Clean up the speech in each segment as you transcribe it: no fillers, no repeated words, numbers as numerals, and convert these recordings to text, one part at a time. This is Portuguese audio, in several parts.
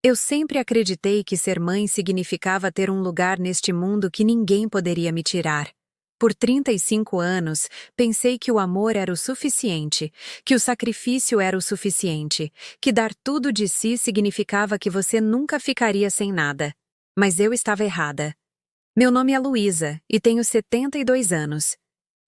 Eu sempre acreditei que ser mãe significava ter um lugar neste mundo que ninguém poderia me tirar. Por 35 anos, pensei que o amor era o suficiente, que o sacrifício era o suficiente, que dar tudo de si significava que você nunca ficaria sem nada. Mas eu estava errada. Meu nome é Luísa e tenho 72 anos.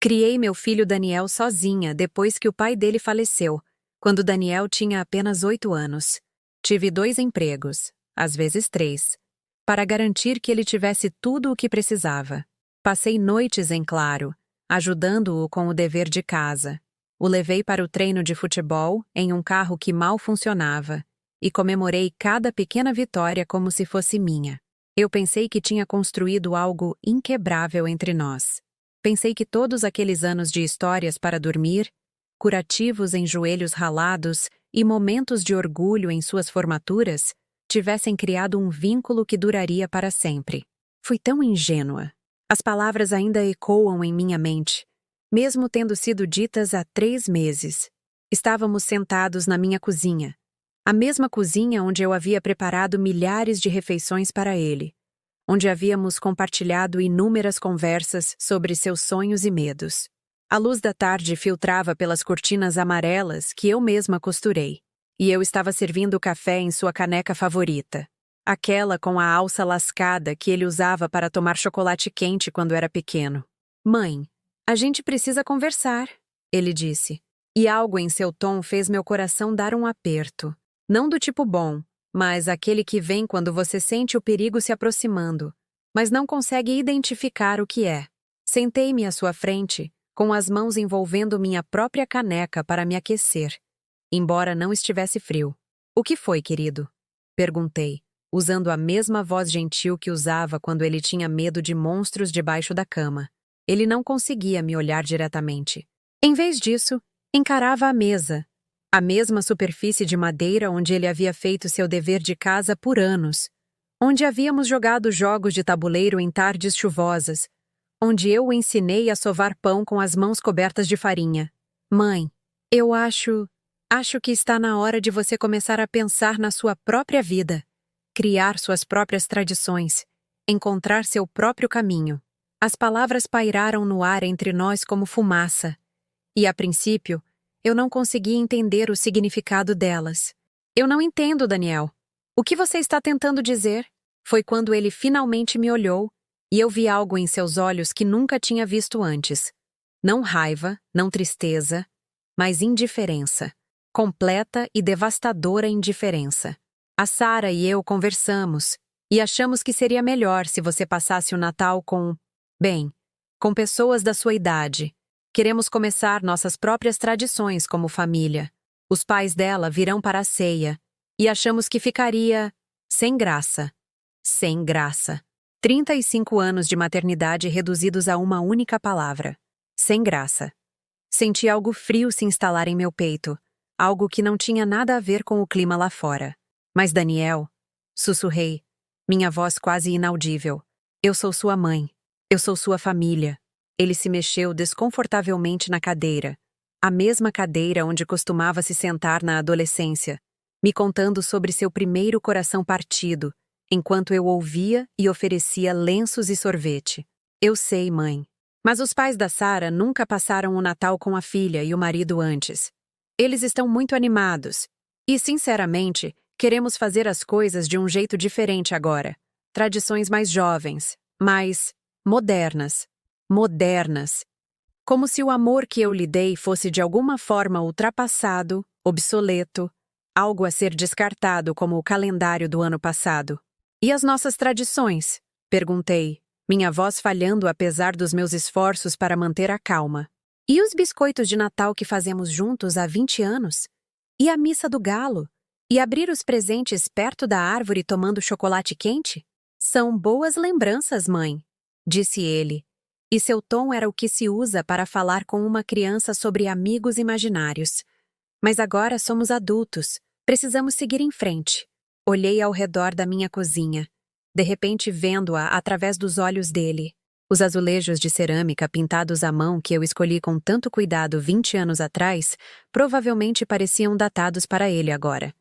Criei meu filho Daniel sozinha depois que o pai dele faleceu, quando Daniel tinha apenas 8 anos. Tive 2 empregos, às vezes 3, para garantir que ele tivesse tudo o que precisava. Passei noites em claro, ajudando-o com o dever de casa. O levei para o treino de futebol em um carro que mal funcionava e comemorei cada pequena vitória como se fosse minha. Eu pensei que tinha construído algo inquebrável entre nós. Pensei que todos aqueles anos de histórias para dormir, curativos em joelhos ralados e momentos de orgulho em suas formaturas, tivessem criado um vínculo que duraria para sempre. Fui tão ingênua. As palavras ainda ecoam em minha mente, mesmo tendo sido ditas há 3 meses. Estávamos sentados na minha cozinha, a mesma cozinha onde eu havia preparado milhares de refeições para ele, onde havíamos compartilhado inúmeras conversas sobre seus sonhos e medos. A luz da tarde filtrava pelas cortinas amarelas que eu mesma costurei, e eu estava servindo café em sua caneca favorita, aquela com a alça lascada que ele usava para tomar chocolate quente quando era pequeno. "Mãe, a gente precisa conversar", ele disse, e algo em seu tom fez meu coração dar um aperto. Não do tipo bom, mas aquele que vem quando você sente o perigo se aproximando, mas não consegue identificar o que é. Sentei-me à sua frente, com as mãos envolvendo minha própria caneca para me aquecer, embora não estivesse frio. "O que foi, querido?" perguntei, usando a mesma voz gentil que usava quando ele tinha medo de monstros debaixo da cama. Ele não conseguia me olhar diretamente. Em vez disso, encarava a mesa, a mesma superfície de madeira onde ele havia feito seu dever de casa por anos, onde havíamos jogado jogos de tabuleiro em tardes chuvosas, onde eu o ensinei a sovar pão com as mãos cobertas de farinha. "Mãe, eu acho que está na hora de você começar a pensar na sua própria vida, criar suas próprias tradições, encontrar seu próprio caminho." As palavras pairaram no ar entre nós como fumaça, e, a princípio, eu não conseguia entender o significado delas. "Eu não entendo, Daniel. O que você está tentando dizer?" Foi quando ele finalmente me olhou, e eu vi algo em seus olhos que nunca tinha visto antes. Não raiva, não tristeza, mas indiferença. Completa e devastadora indiferença. "A Sarah e eu conversamos, e achamos que seria melhor se você passasse o Natal com pessoas da sua idade. Queremos começar nossas próprias tradições como família. Os pais dela virão para a ceia, e achamos que ficaria sem graça." Sem graça. 35 anos de maternidade reduzidos a uma única palavra. Sem graça. Senti algo frio se instalar em meu peito, algo que não tinha nada a ver com o clima lá fora. "Mas Daniel", sussurrei, minha voz quase inaudível, "eu sou sua mãe. Eu sou sua família." Ele se mexeu desconfortavelmente na cadeira, a mesma cadeira onde costumava se sentar na adolescência, me contando sobre seu primeiro coração partido, enquanto eu ouvia e oferecia lenços e sorvete. "Eu sei, mãe. Mas os pais da Sarah nunca passaram o Natal com a filha e o marido antes. Eles estão muito animados. E, sinceramente, queremos fazer as coisas de um jeito diferente agora. Tradições mais jovens, mais modernas. Modernas. Como se o amor que eu lhe dei fosse de alguma forma ultrapassado, obsoleto, algo a ser descartado como o calendário do ano passado." "E as nossas tradições?" perguntei, minha voz falhando apesar dos meus esforços para manter a calma. "E os biscoitos de Natal que fazemos juntos há 20 anos? E a missa do galo? E abrir os presentes perto da árvore tomando chocolate quente?" "São boas lembranças, mãe", disse ele, e seu tom era o que se usa para falar com uma criança sobre amigos imaginários. "Mas agora somos adultos, precisamos seguir em frente." Olhei ao redor da minha cozinha, de repente vendo-a através dos olhos dele. Os azulejos de cerâmica pintados à mão que eu escolhi com tanto cuidado 20 anos atrás provavelmente pareciam datados para ele agora.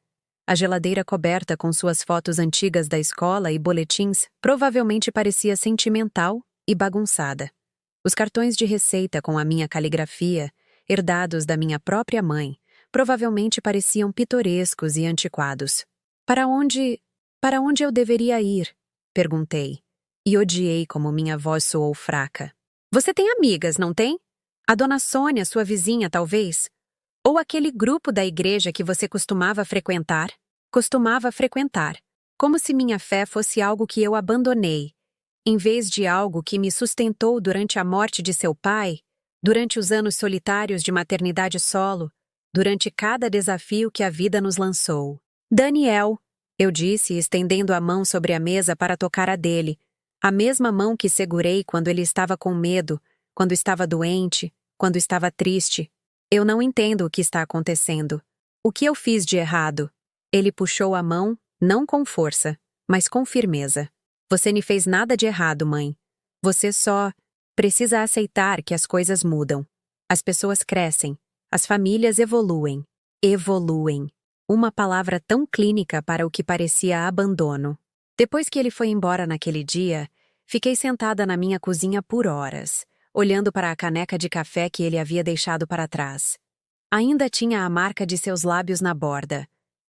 A geladeira coberta com suas fotos antigas da escola e boletins provavelmente parecia sentimental e bagunçada. Os cartões de receita com a minha caligrafia, herdados da minha própria mãe, provavelmente pareciam pitorescos e antiquados. Para onde eu deveria ir? Perguntei, e odiei como minha voz soou fraca. Você tem amigas, não tem? A dona Sônia, sua vizinha, talvez? Ou aquele grupo da igreja que você costumava frequentar? Costumava frequentar, como se minha fé fosse algo que eu abandonei, em vez de algo que me sustentou durante a morte de seu pai, durante os anos solitários de maternidade solo, durante cada desafio que a vida nos lançou. Daniel, eu disse, estendendo a mão sobre a mesa para tocar a dele, a mesma mão que segurei quando ele estava com medo, quando estava doente, quando estava triste. Eu não entendo o que está acontecendo. O que eu fiz de errado? Ele puxou a mão, não com força, mas com firmeza. Você não fez nada de errado, mãe. Você só precisa aceitar que as coisas mudam. As pessoas crescem. As famílias evoluem. Evoluem. Uma palavra tão clínica para o que parecia abandono. Depois que ele foi embora naquele dia, fiquei sentada na minha cozinha por horas, olhando para a caneca de café que ele havia deixado para trás. Ainda tinha a marca de seus lábios na borda.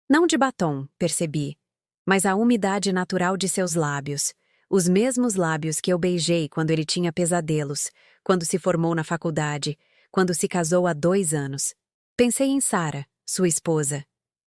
Não de batom, percebi, mas a umidade natural de seus lábios, os mesmos lábios que eu beijei quando ele tinha pesadelos, quando se formou na faculdade, quando se casou há 2 anos. Pensei em Sarah, sua esposa.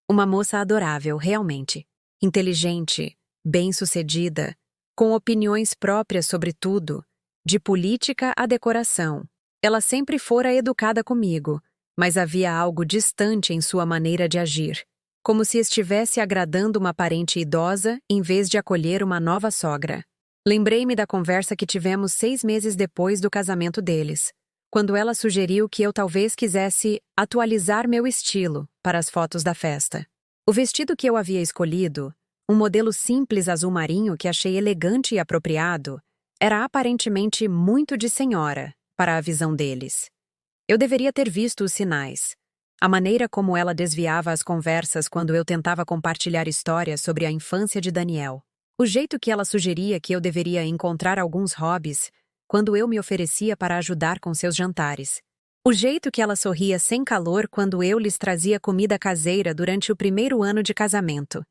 Uma moça adorável, realmente. Inteligente, bem-sucedida, com opiniões próprias sobre tudo, de política à decoração. Ela sempre fora educada comigo, mas havia algo distante em sua maneira de agir, como se estivesse agradando uma parente idosa em vez de acolher uma nova sogra. Lembrei-me da conversa que tivemos 6 meses depois do casamento deles, quando ela sugeriu que eu talvez quisesse atualizar meu estilo para as fotos da festa. O vestido que eu havia escolhido, um modelo simples azul marinho que achei elegante e apropriado, era aparentemente muito de senhora para a visão deles. Eu deveria ter visto os sinais. A maneira como ela desviava as conversas quando eu tentava compartilhar histórias sobre a infância de Daniel. O jeito que ela sugeria que eu deveria encontrar alguns hobbies quando eu me oferecia para ajudar com seus jantares. O jeito que ela sorria sem calor quando eu lhes trazia comida caseira durante o primeiro ano de casamento.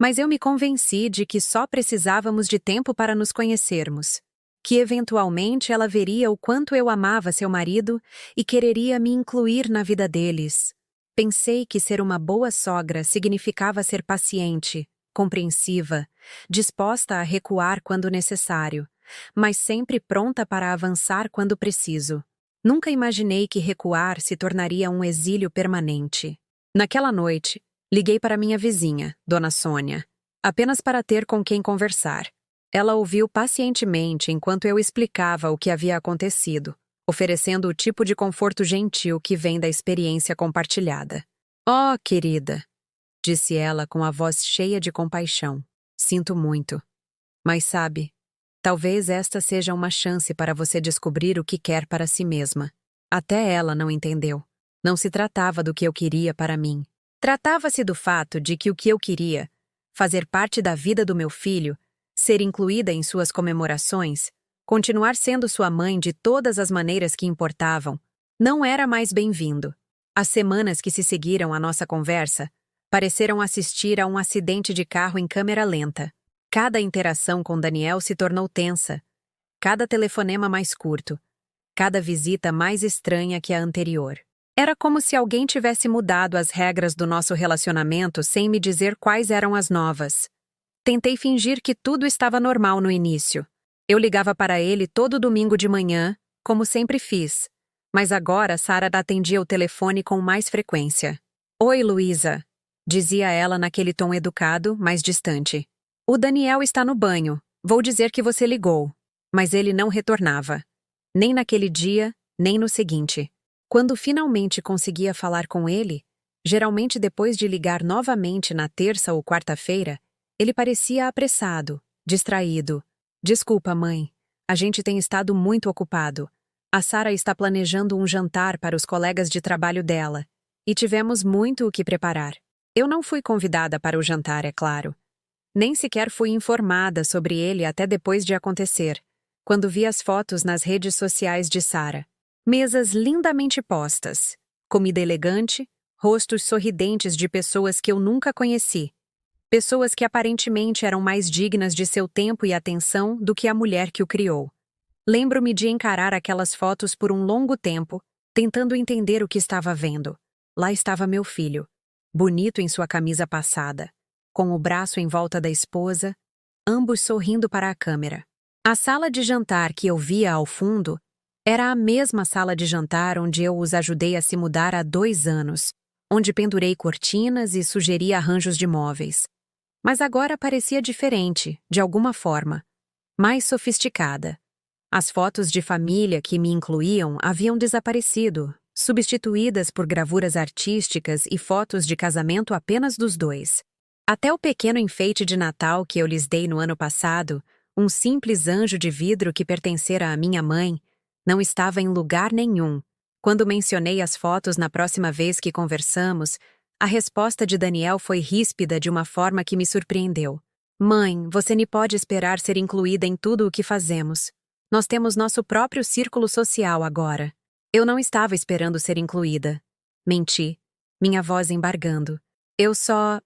Mas eu me convenci de que só precisávamos de tempo para nos conhecermos. Que eventualmente ela veria o quanto eu amava seu marido e quereria me incluir na vida deles. Pensei que ser uma boa sogra significava ser paciente, compreensiva, disposta a recuar quando necessário, mas sempre pronta para avançar quando preciso. Nunca imaginei que recuar se tornaria um exílio permanente. Naquela noite, liguei para minha vizinha, Dona Sônia, apenas para ter com quem conversar. Ela ouviu pacientemente enquanto eu explicava o que havia acontecido, oferecendo o tipo de conforto gentil que vem da experiência compartilhada. "Oh, querida", disse ela com a voz cheia de compaixão. "Sinto muito. Mas sabe, talvez esta seja uma chance para você descobrir o que quer para si mesma." Até ela não entendeu. Não se tratava do que eu queria para mim. Tratava-se do fato de que o que eu queria, fazer parte da vida do meu filho, ser incluída em suas comemorações, continuar sendo sua mãe de todas as maneiras que importavam, não era mais bem-vindo. As semanas que se seguiram à nossa conversa pareceram assistir a um acidente de carro em câmera lenta. Cada interação com Daniel se tornou tensa, cada telefonema mais curto, cada visita mais estranha que a anterior. Era como se alguém tivesse mudado as regras do nosso relacionamento sem me dizer quais eram as novas. Tentei fingir que tudo estava normal no início. Eu ligava para ele todo domingo de manhã, como sempre fiz. Mas agora Sarah atendia o telefone com mais frequência. "Oi, Luísa", dizia ela naquele tom educado, mas distante. "O Daniel está no banho. Vou dizer que você ligou." Mas ele não retornava. Nem naquele dia, nem no seguinte. Quando finalmente conseguia falar com ele, geralmente depois de ligar novamente na terça ou quarta-feira, ele parecia apressado, distraído. "Desculpa, mãe. A gente tem estado muito ocupado. A Sarah está planejando um jantar para os colegas de trabalho dela, e tivemos muito o que preparar." Eu não fui convidada para o jantar, é claro. Nem sequer fui informada sobre ele até depois de acontecer, quando vi as fotos nas redes sociais de Sara. Mesas lindamente postas, comida elegante, rostos sorridentes de pessoas que eu nunca conheci. Pessoas que aparentemente eram mais dignas de seu tempo e atenção do que a mulher que o criou. Lembro-me de encarar aquelas fotos por um longo tempo, tentando entender o que estava vendo. Lá estava meu filho, bonito em sua camisa passada, com o braço em volta da esposa, ambos sorrindo para a câmera. A sala de jantar que eu via ao fundo era a mesma sala de jantar onde eu os ajudei a se mudar há 2 anos, onde pendurei cortinas e sugeri arranjos de móveis. Mas agora parecia diferente, de alguma forma, mais sofisticada. As fotos de família que me incluíam haviam desaparecido, substituídas por gravuras artísticas e fotos de casamento apenas dos dois. Até o pequeno enfeite de Natal que eu lhes dei no ano passado, um simples anjo de vidro que pertencera à minha mãe, não estava em lugar nenhum. Quando mencionei as fotos na próxima vez que conversamos, a resposta de Daniel foi ríspida de uma forma que me surpreendeu. Mãe, você nem pode esperar ser incluída em tudo o que fazemos. Nós temos nosso próprio círculo social agora. Eu não estava esperando ser incluída. Menti, minha voz embargando. Eu só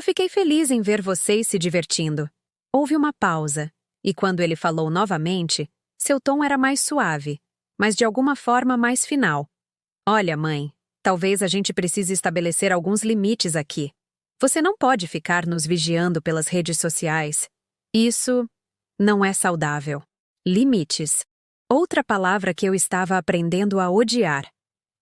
fiquei feliz em ver vocês se divertindo. Houve uma pausa, e quando ele falou novamente, seu tom era mais suave, mas de alguma forma mais final. Olha, mãe, talvez a gente precise estabelecer alguns limites aqui. Você não pode ficar nos vigiando pelas redes sociais. Isso não é saudável. Limites. Outra palavra que eu estava aprendendo a odiar.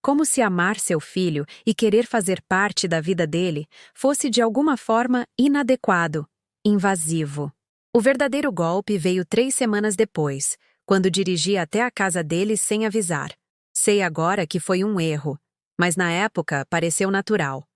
Como se amar seu filho e querer fazer parte da vida dele fosse de alguma forma inadequado, invasivo. O verdadeiro golpe veio 3 semanas depois, quando dirigi até a casa dele sem avisar. Sei agora que foi um erro, mas na época pareceu natural.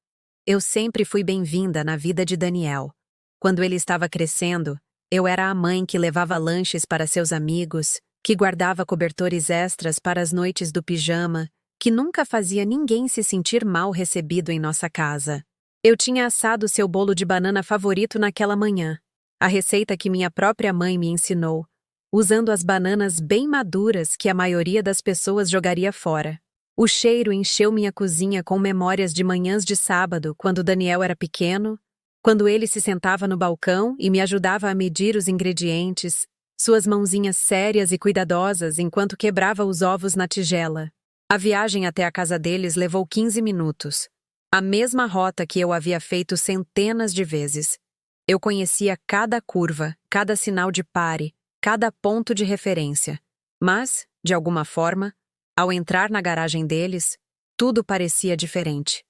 Eu sempre fui bem-vinda na vida de Daniel. Quando ele estava crescendo, eu era a mãe que levava lanches para seus amigos, que guardava cobertores extras para as noites do pijama, que nunca fazia ninguém se sentir mal recebido em nossa casa. Eu tinha assado seu bolo de banana favorito naquela manhã, a receita que minha própria mãe me ensinou, usando as bananas bem maduras que a maioria das pessoas jogaria fora. O cheiro encheu minha cozinha com memórias de manhãs de sábado, quando Daniel era pequeno, quando ele se sentava no balcão e me ajudava a medir os ingredientes, suas mãozinhas sérias e cuidadosas enquanto quebrava os ovos na tigela. A viagem até a casa deles levou 15 minutos. A mesma rota que eu havia feito centenas de vezes. Eu conhecia cada curva, cada sinal de pare, cada ponto de referência. Mas, de alguma forma, ao entrar na garagem deles, tudo parecia diferente.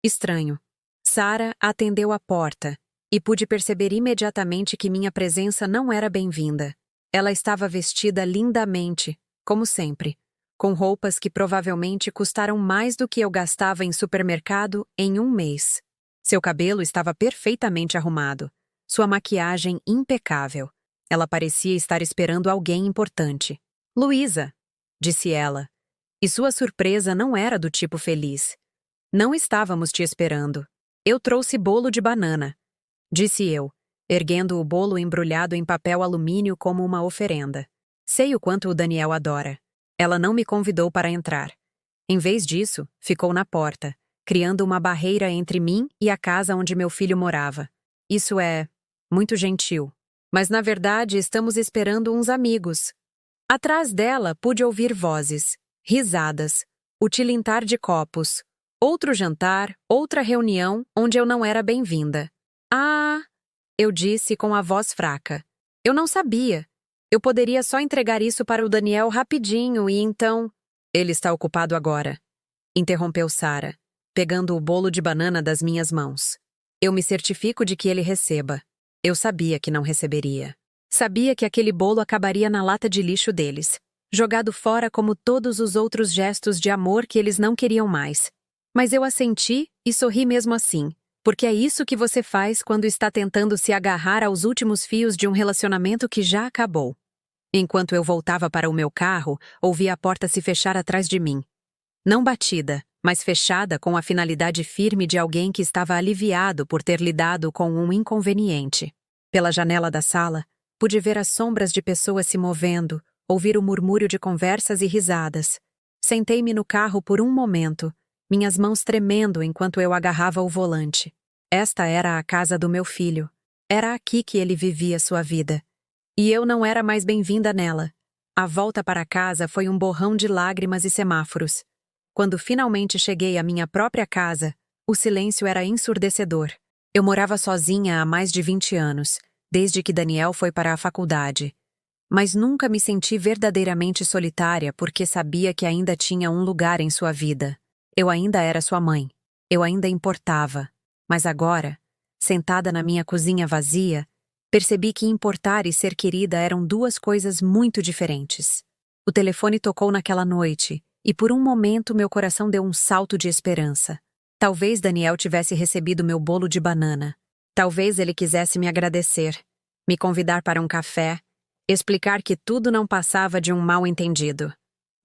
Estranho. Sara atendeu a porta, e pude perceber imediatamente que minha presença não era bem-vinda. Ela estava vestida lindamente, como sempre, com roupas que provavelmente custaram mais do que eu gastava em supermercado em um mês. Seu cabelo estava perfeitamente arrumado, sua maquiagem impecável. Ela parecia estar esperando alguém importante. Luísa, disse ela, e sua surpresa não era do tipo feliz. Não estávamos te esperando. Eu trouxe bolo de banana, disse eu, erguendo o bolo embrulhado em papel alumínio como uma oferenda. Sei o quanto o Daniel adora. Ela não me convidou para entrar. Em vez disso, ficou na porta, criando uma barreira entre mim e a casa onde meu filho morava. Isso é muito gentil. Mas na verdade estamos esperando uns amigos. Atrás dela pude ouvir vozes, risadas, o tilintar de copos. Outro jantar, outra reunião onde eu não era bem-vinda. Ah, eu disse com a voz fraca. Eu não sabia. Eu poderia só entregar isso para o Daniel rapidinho e então... Ele está ocupado agora, interrompeu Sara, pegando o bolo de banana das minhas mãos. Eu me certifico de que ele receba. Eu sabia que não receberia. Sabia que aquele bolo acabaria na lata de lixo deles, jogado fora como todos os outros gestos de amor que eles não queriam mais. Mas eu assenti e sorri mesmo assim, porque é isso que você faz quando está tentando se agarrar aos últimos fios de um relacionamento que já acabou. Enquanto eu voltava para o meu carro, ouvi a porta se fechar atrás de mim. Não batida, mas fechada com a finalidade firme de alguém que estava aliviado por ter lidado com um inconveniente. Pela janela da sala, pude ver as sombras de pessoas se movendo, ouvir o murmúrio de conversas e risadas. Sentei-me no carro por um momento, minhas mãos tremendo enquanto eu agarrava o volante. Esta era a casa do meu filho. Era aqui que ele vivia sua vida. E eu não era mais bem-vinda nela. A volta para casa foi um borrão de lágrimas e semáforos. Quando finalmente cheguei à minha própria casa, o silêncio era ensurdecedor. Eu morava sozinha há mais de 20 anos, desde que Daniel foi para a faculdade. Mas nunca me senti verdadeiramente solitária porque sabia que ainda tinha um lugar em sua vida. Eu ainda era sua mãe. Eu ainda importava. Mas agora, sentada na minha cozinha vazia, percebi que importar e ser querida eram duas coisas muito diferentes. O telefone tocou naquela noite, e por um momento meu coração deu um salto de esperança. Talvez Daniel tivesse recebido meu bolo de banana. Talvez ele quisesse me agradecer, me convidar para um café, explicar que tudo não passava de um mal-entendido.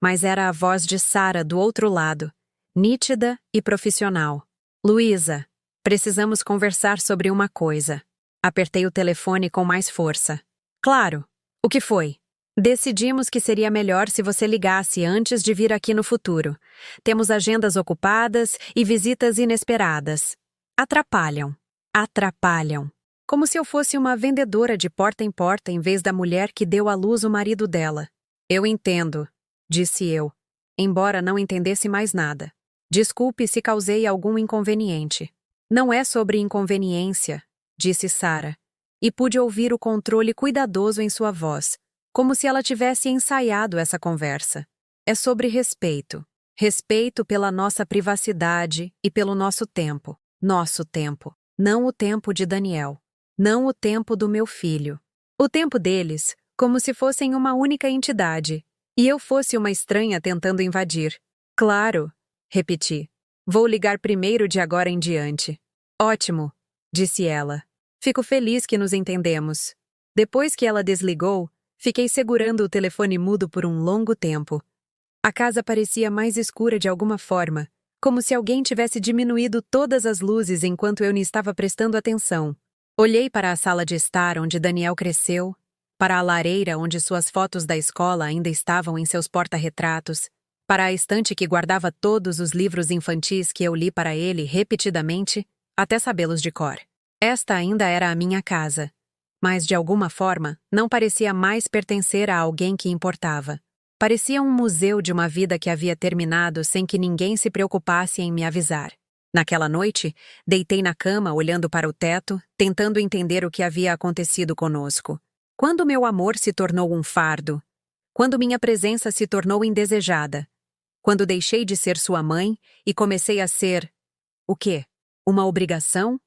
Mas era a voz de Sara do outro lado, nítida e profissional. Luísa, precisamos conversar sobre uma coisa. Apertei o telefone com mais força. Claro. O que foi? Decidimos que seria melhor se você ligasse antes de vir aqui no futuro. Temos agendas ocupadas e visitas inesperadas. Atrapalham. Atrapalham. Como se eu fosse uma vendedora de porta em porta em vez da mulher que deu à luz o marido dela. Eu entendo, disse eu, embora não entendesse mais nada. Desculpe se causei algum inconveniente. Não é sobre inconveniência, disse Sara, e pude ouvir o controle cuidadoso em sua voz, como se ela tivesse ensaiado essa conversa. É sobre respeito. Respeito pela nossa privacidade e pelo nosso tempo. Nosso tempo. Não o tempo de Daniel. Não o tempo do meu filho. O tempo deles, como se fossem uma única entidade, e eu fosse uma estranha tentando invadir. Claro, repeti. Vou ligar primeiro de agora em diante. Ótimo, disse ela. Fico feliz que nos entendemos. Depois que ela desligou, fiquei segurando o telefone mudo por um longo tempo. A casa parecia mais escura de alguma forma, como se alguém tivesse diminuído todas as luzes enquanto eu não estava prestando atenção. Olhei para a sala de estar onde Daniel cresceu, para a lareira onde suas fotos da escola ainda estavam em seus porta-retratos, para a estante que guardava todos os livros infantis que eu li para ele repetidamente, até sabê-los de cor. Esta ainda era a minha casa, mas de alguma forma não parecia mais pertencer a alguém que importava. Parecia um museu de uma vida que havia terminado sem que ninguém se preocupasse em me avisar. Naquela noite, deitei na cama olhando para o teto, tentando entender o que havia acontecido conosco. Quando meu amor se tornou um fardo? Quando minha presença se tornou indesejada? Quando deixei de ser sua mãe e comecei a ser... o quê? Uma obrigação?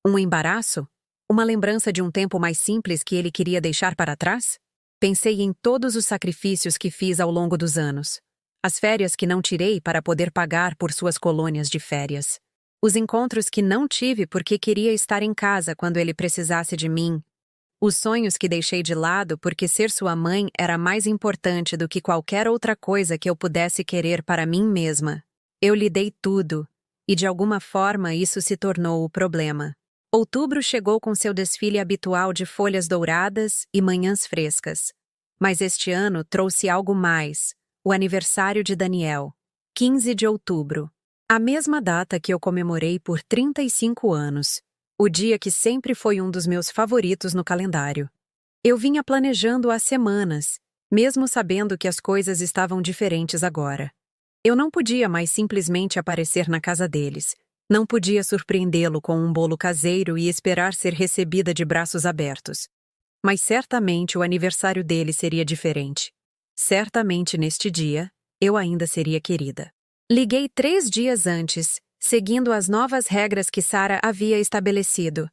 Um embaraço? Uma lembrança de um tempo mais simples que ele queria deixar para trás? Pensei em todos os sacrifícios que fiz ao longo dos anos. As férias que não tirei para poder pagar por suas colônias de férias. Os encontros que não tive porque queria estar em casa quando ele precisasse de mim. Os sonhos que deixei de lado porque ser sua mãe era mais importante do que qualquer outra coisa que eu pudesse querer para mim mesma. Eu lhe dei tudo, e de alguma forma isso se tornou o problema. Outubro chegou com seu desfile habitual de folhas douradas e manhãs frescas. Mas este ano trouxe algo mais, o aniversário de Daniel, 15 de outubro. A mesma data que eu comemorei por 35 anos, o dia que sempre foi um dos meus favoritos no calendário. Eu vinha planejando há semanas, mesmo sabendo que as coisas estavam diferentes agora. Eu não podia mais simplesmente aparecer na casa deles. Não podia surpreendê-lo com um bolo caseiro e esperar ser recebida de braços abertos. Mas certamente o aniversário dele seria diferente. Certamente neste dia, eu ainda seria querida. Liguei 3 dias antes, seguindo as novas regras que Sara havia estabelecido.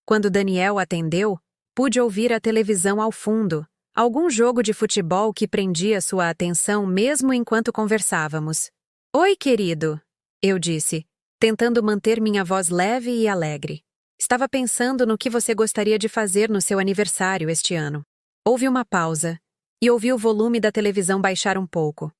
Quando Daniel atendeu, pude ouvir a televisão ao fundo, algum jogo de futebol que prendia sua atenção mesmo enquanto conversávamos. Oi, querido, eu disse, tentando manter minha voz leve e alegre. Estava pensando no que você gostaria de fazer no seu aniversário este ano. Houve uma pausa, e ouvi o volume da televisão baixar um pouco.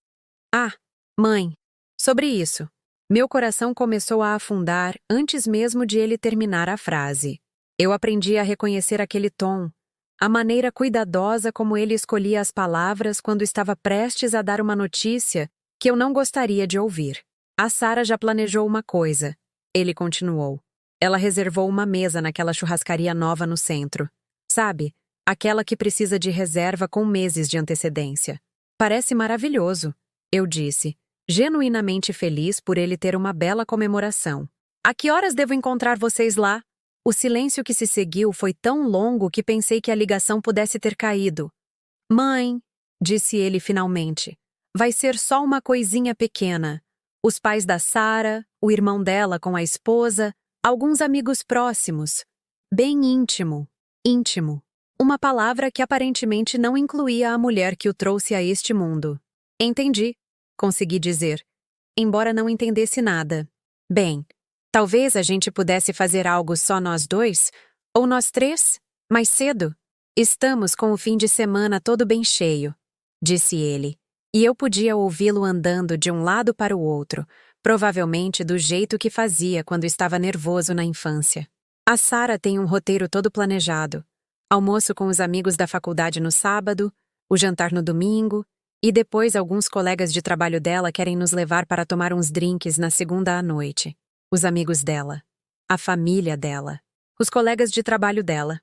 Ah, mãe, sobre isso. Meu coração começou a afundar antes mesmo de ele terminar a frase. Eu aprendi a reconhecer aquele tom, a maneira cuidadosa como ele escolhia as palavras quando estava prestes a dar uma notícia que eu não gostaria de ouvir. A Sarah já planejou uma coisa, ele continuou. Ela reservou uma mesa naquela churrascaria nova no centro. Sabe, aquela que precisa de reserva com meses de antecedência. Parece maravilhoso, eu disse, genuinamente feliz por ele ter uma bela comemoração. A que horas devo encontrar vocês lá? O silêncio que se seguiu foi tão longo que pensei que a ligação pudesse ter caído. Mãe, disse ele finalmente, vai ser só uma coisinha pequena. Os pais da Sarah, o irmão dela com a esposa, alguns amigos próximos. Bem íntimo. Íntimo. Uma palavra que aparentemente não incluía a mulher que o trouxe a este mundo. Entendi, consegui dizer, embora não entendesse nada. Bem, talvez a gente pudesse fazer algo só nós dois, ou nós três, mais cedo. Estamos com o fim de semana todo bem cheio, disse ele, e eu podia ouvi-lo andando de um lado para o outro, provavelmente do jeito que fazia quando estava nervoso na infância. A Sarah tem um roteiro todo planejado. Almoço com os amigos da faculdade no sábado, o jantar no domingo, e depois alguns colegas de trabalho dela querem nos levar para tomar uns drinks na segunda à noite. Os amigos dela. A família dela. Os colegas de trabalho dela.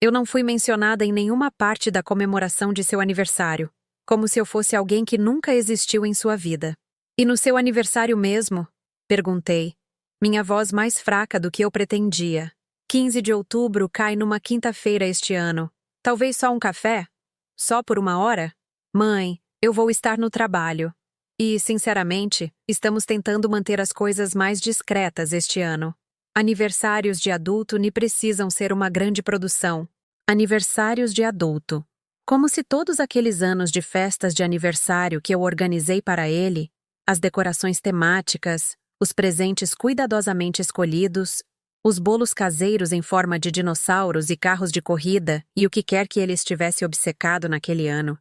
Eu não fui mencionada em nenhuma parte da comemoração de seu aniversário, como se eu fosse alguém que nunca existiu em sua vida. E no seu aniversário mesmo? Perguntei, minha voz mais fraca do que eu pretendia. 15 de outubro cai numa quinta-feira este ano. Talvez só um café? Só por uma hora? Mãe, eu vou estar no trabalho. E, sinceramente, estamos tentando manter as coisas mais discretas este ano. Aniversários de adulto nem precisam ser uma grande produção. Aniversários de adulto. Como se todos aqueles anos de festas de aniversário que eu organizei para ele, as decorações temáticas, os presentes cuidadosamente escolhidos, os bolos caseiros em forma de dinossauros e carros de corrida e o que quer que ele estivesse obcecado naquele ano,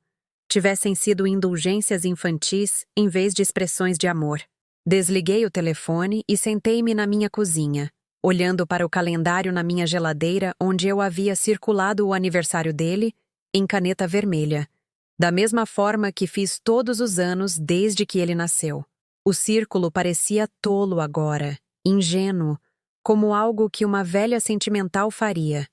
tivessem sido indulgências infantis em vez de expressões de amor. Desliguei o telefone e sentei-me na minha cozinha, olhando para o calendário na minha geladeira onde eu havia circulado o aniversário dele em caneta vermelha, da mesma forma que fiz todos os anos desde que ele nasceu. O círculo parecia tolo agora, ingênuo, como algo que uma velha sentimental faria.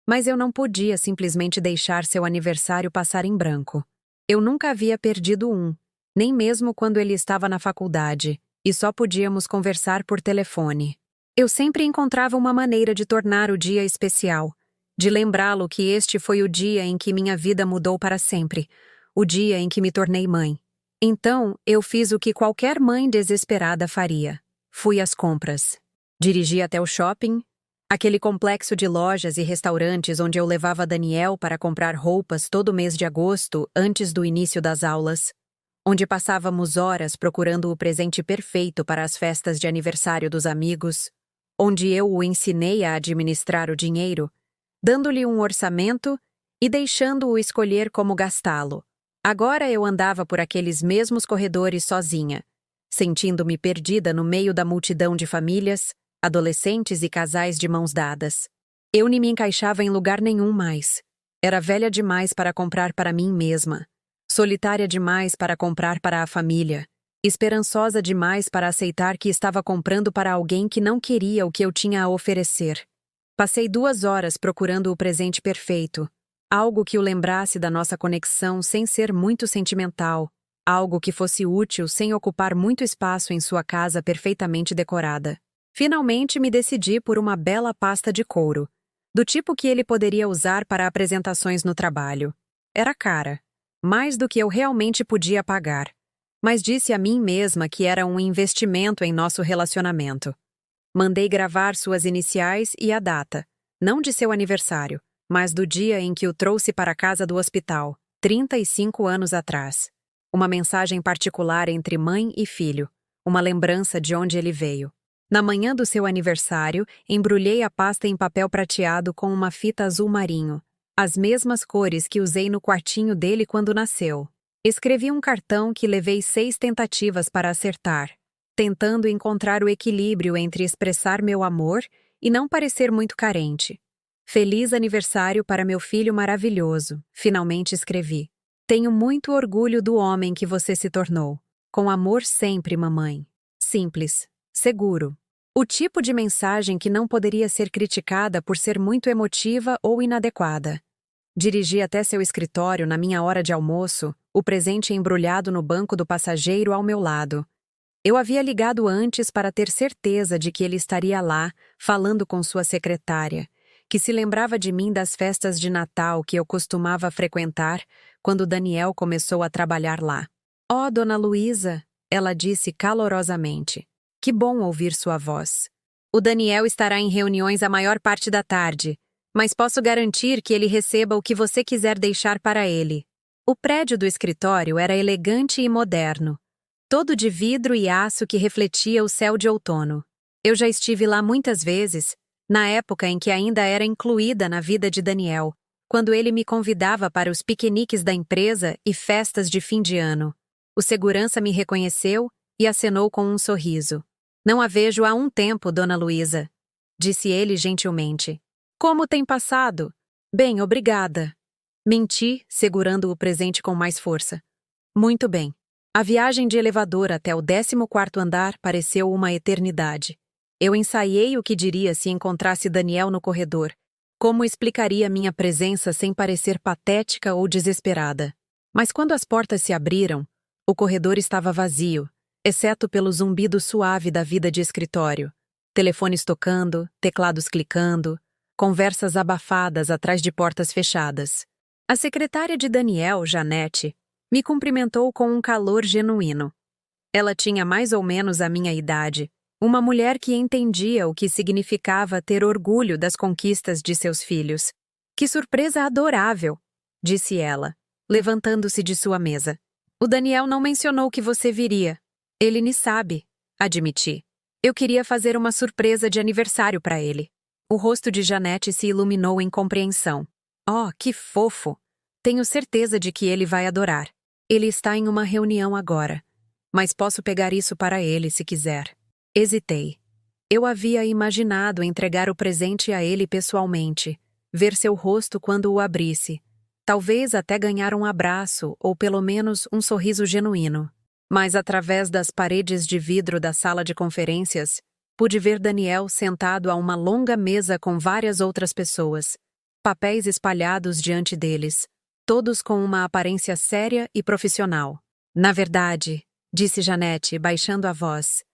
Mas eu não podia simplesmente deixar seu aniversário passar em branco. Eu nunca havia perdido um, nem mesmo quando ele estava na faculdade, e só podíamos conversar por telefone. Eu sempre encontrava uma maneira de tornar o dia especial, de lembrá-lo que este foi o dia em que minha vida mudou para sempre, o dia em que me tornei mãe. Então, eu fiz o que qualquer mãe desesperada faria. Fui às compras. Dirigi até o shopping, aquele complexo de lojas e restaurantes onde eu levava Daniel para comprar roupas todo mês de agosto antes do início das aulas, onde passávamos horas procurando o presente perfeito para as festas de aniversário dos amigos, onde eu o ensinei a administrar o dinheiro, dando-lhe um orçamento e deixando-o escolher como gastá-lo. Agora eu andava por aqueles mesmos corredores sozinha, sentindo-me perdida no meio da multidão de famílias, adolescentes e casais de mãos dadas. Eu nem me encaixava em lugar nenhum mais. Era velha demais para comprar para mim mesma, solitária demais para comprar para a família, esperançosa demais para aceitar que estava comprando para alguém que não queria o que eu tinha a oferecer. Passei 2 horas procurando o presente perfeito, algo que o lembrasse da nossa conexão sem ser muito sentimental, algo que fosse útil sem ocupar muito espaço em sua casa perfeitamente decorada. Finalmente me decidi por uma bela pasta de couro, do tipo que ele poderia usar para apresentações no trabalho. Era cara, mais do que eu realmente podia pagar, mas disse a mim mesma que era um investimento em nosso relacionamento. Mandei gravar suas iniciais e a data, não de seu aniversário, mas do dia em que o trouxe para a casa do hospital, 35 anos atrás. Uma mensagem particular entre mãe e filho, uma lembrança de onde ele veio. Na manhã do seu aniversário, embrulhei a pasta em papel prateado com uma fita azul marinho, as mesmas cores que usei no quartinho dele quando nasceu. Escrevi um cartão que levei 6 tentativas para acertar. tentando encontrar o equilíbrio entre expressar meu amor e não parecer muito carente. Feliz aniversário para meu filho maravilhoso, finalmente escrevi. Tenho muito orgulho do homem que você se tornou. Com amor sempre, mamãe. Simples, seguro. O tipo de mensagem que não poderia ser criticada por ser muito emotiva ou inadequada. Dirigi até seu escritório na minha hora de almoço, o presente embrulhado no banco do passageiro ao meu lado. Eu havia ligado antes para ter certeza de que ele estaria lá, falando com sua secretária, que se lembrava de mim das festas de Natal que eu costumava frequentar quando Daniel começou a trabalhar lá. "Oh, Dona Luísa", ela disse calorosamente. "Que bom ouvir sua voz. O Daniel estará em reuniões a maior parte da tarde, mas posso garantir que ele receba o que você quiser deixar para ele." O prédio do escritório era elegante e moderno, todo de vidro e aço que refletia o céu de outono. Eu já estive lá muitas vezes, na época em que ainda era incluída na vida de Daniel, quando ele me convidava para os piqueniques da empresa e festas de fim de ano. O segurança me reconheceu e acenou com um sorriso. "Não a vejo há um tempo, Dona Luísa", disse ele gentilmente. "Como tem passado?" "Bem, obrigada." Menti, segurando o presente com mais força. "Muito bem." A viagem de elevador até o 14º andar pareceu uma eternidade. Eu ensaiei o que diria se encontrasse Daniel no corredor. Como explicaria minha presença sem parecer patética ou desesperada? Mas quando as portas se abriram, o corredor estava vazio, exceto pelo zumbido suave da vida de escritório. Telefones tocando, teclados clicando, conversas abafadas atrás de portas fechadas. A secretária de Daniel, Janete, me cumprimentou com um calor genuíno. Ela tinha mais ou menos a minha idade, uma mulher que entendia o que significava ter orgulho das conquistas de seus filhos. "Que surpresa adorável", disse ela, levantando-se de sua mesa. "O Daniel não mencionou que você viria." "Ele nem sabe", admiti. "Eu queria fazer uma surpresa de aniversário para ele." O rosto de Janete se iluminou em compreensão. "Oh, que fofo! Tenho certeza de que ele vai adorar. Ele está em uma reunião agora, mas posso pegar isso para ele se quiser." Hesitei. Eu havia imaginado entregar o presente a ele pessoalmente, ver seu rosto quando o abrisse, talvez até ganhar um abraço ou pelo menos um sorriso genuíno. Mas através das paredes de vidro da sala de conferências, pude ver Daniel sentado a uma longa mesa com várias outras pessoas, papéis espalhados diante deles, todos com uma aparência séria e profissional. "Na verdade", disse Janete, baixando a voz,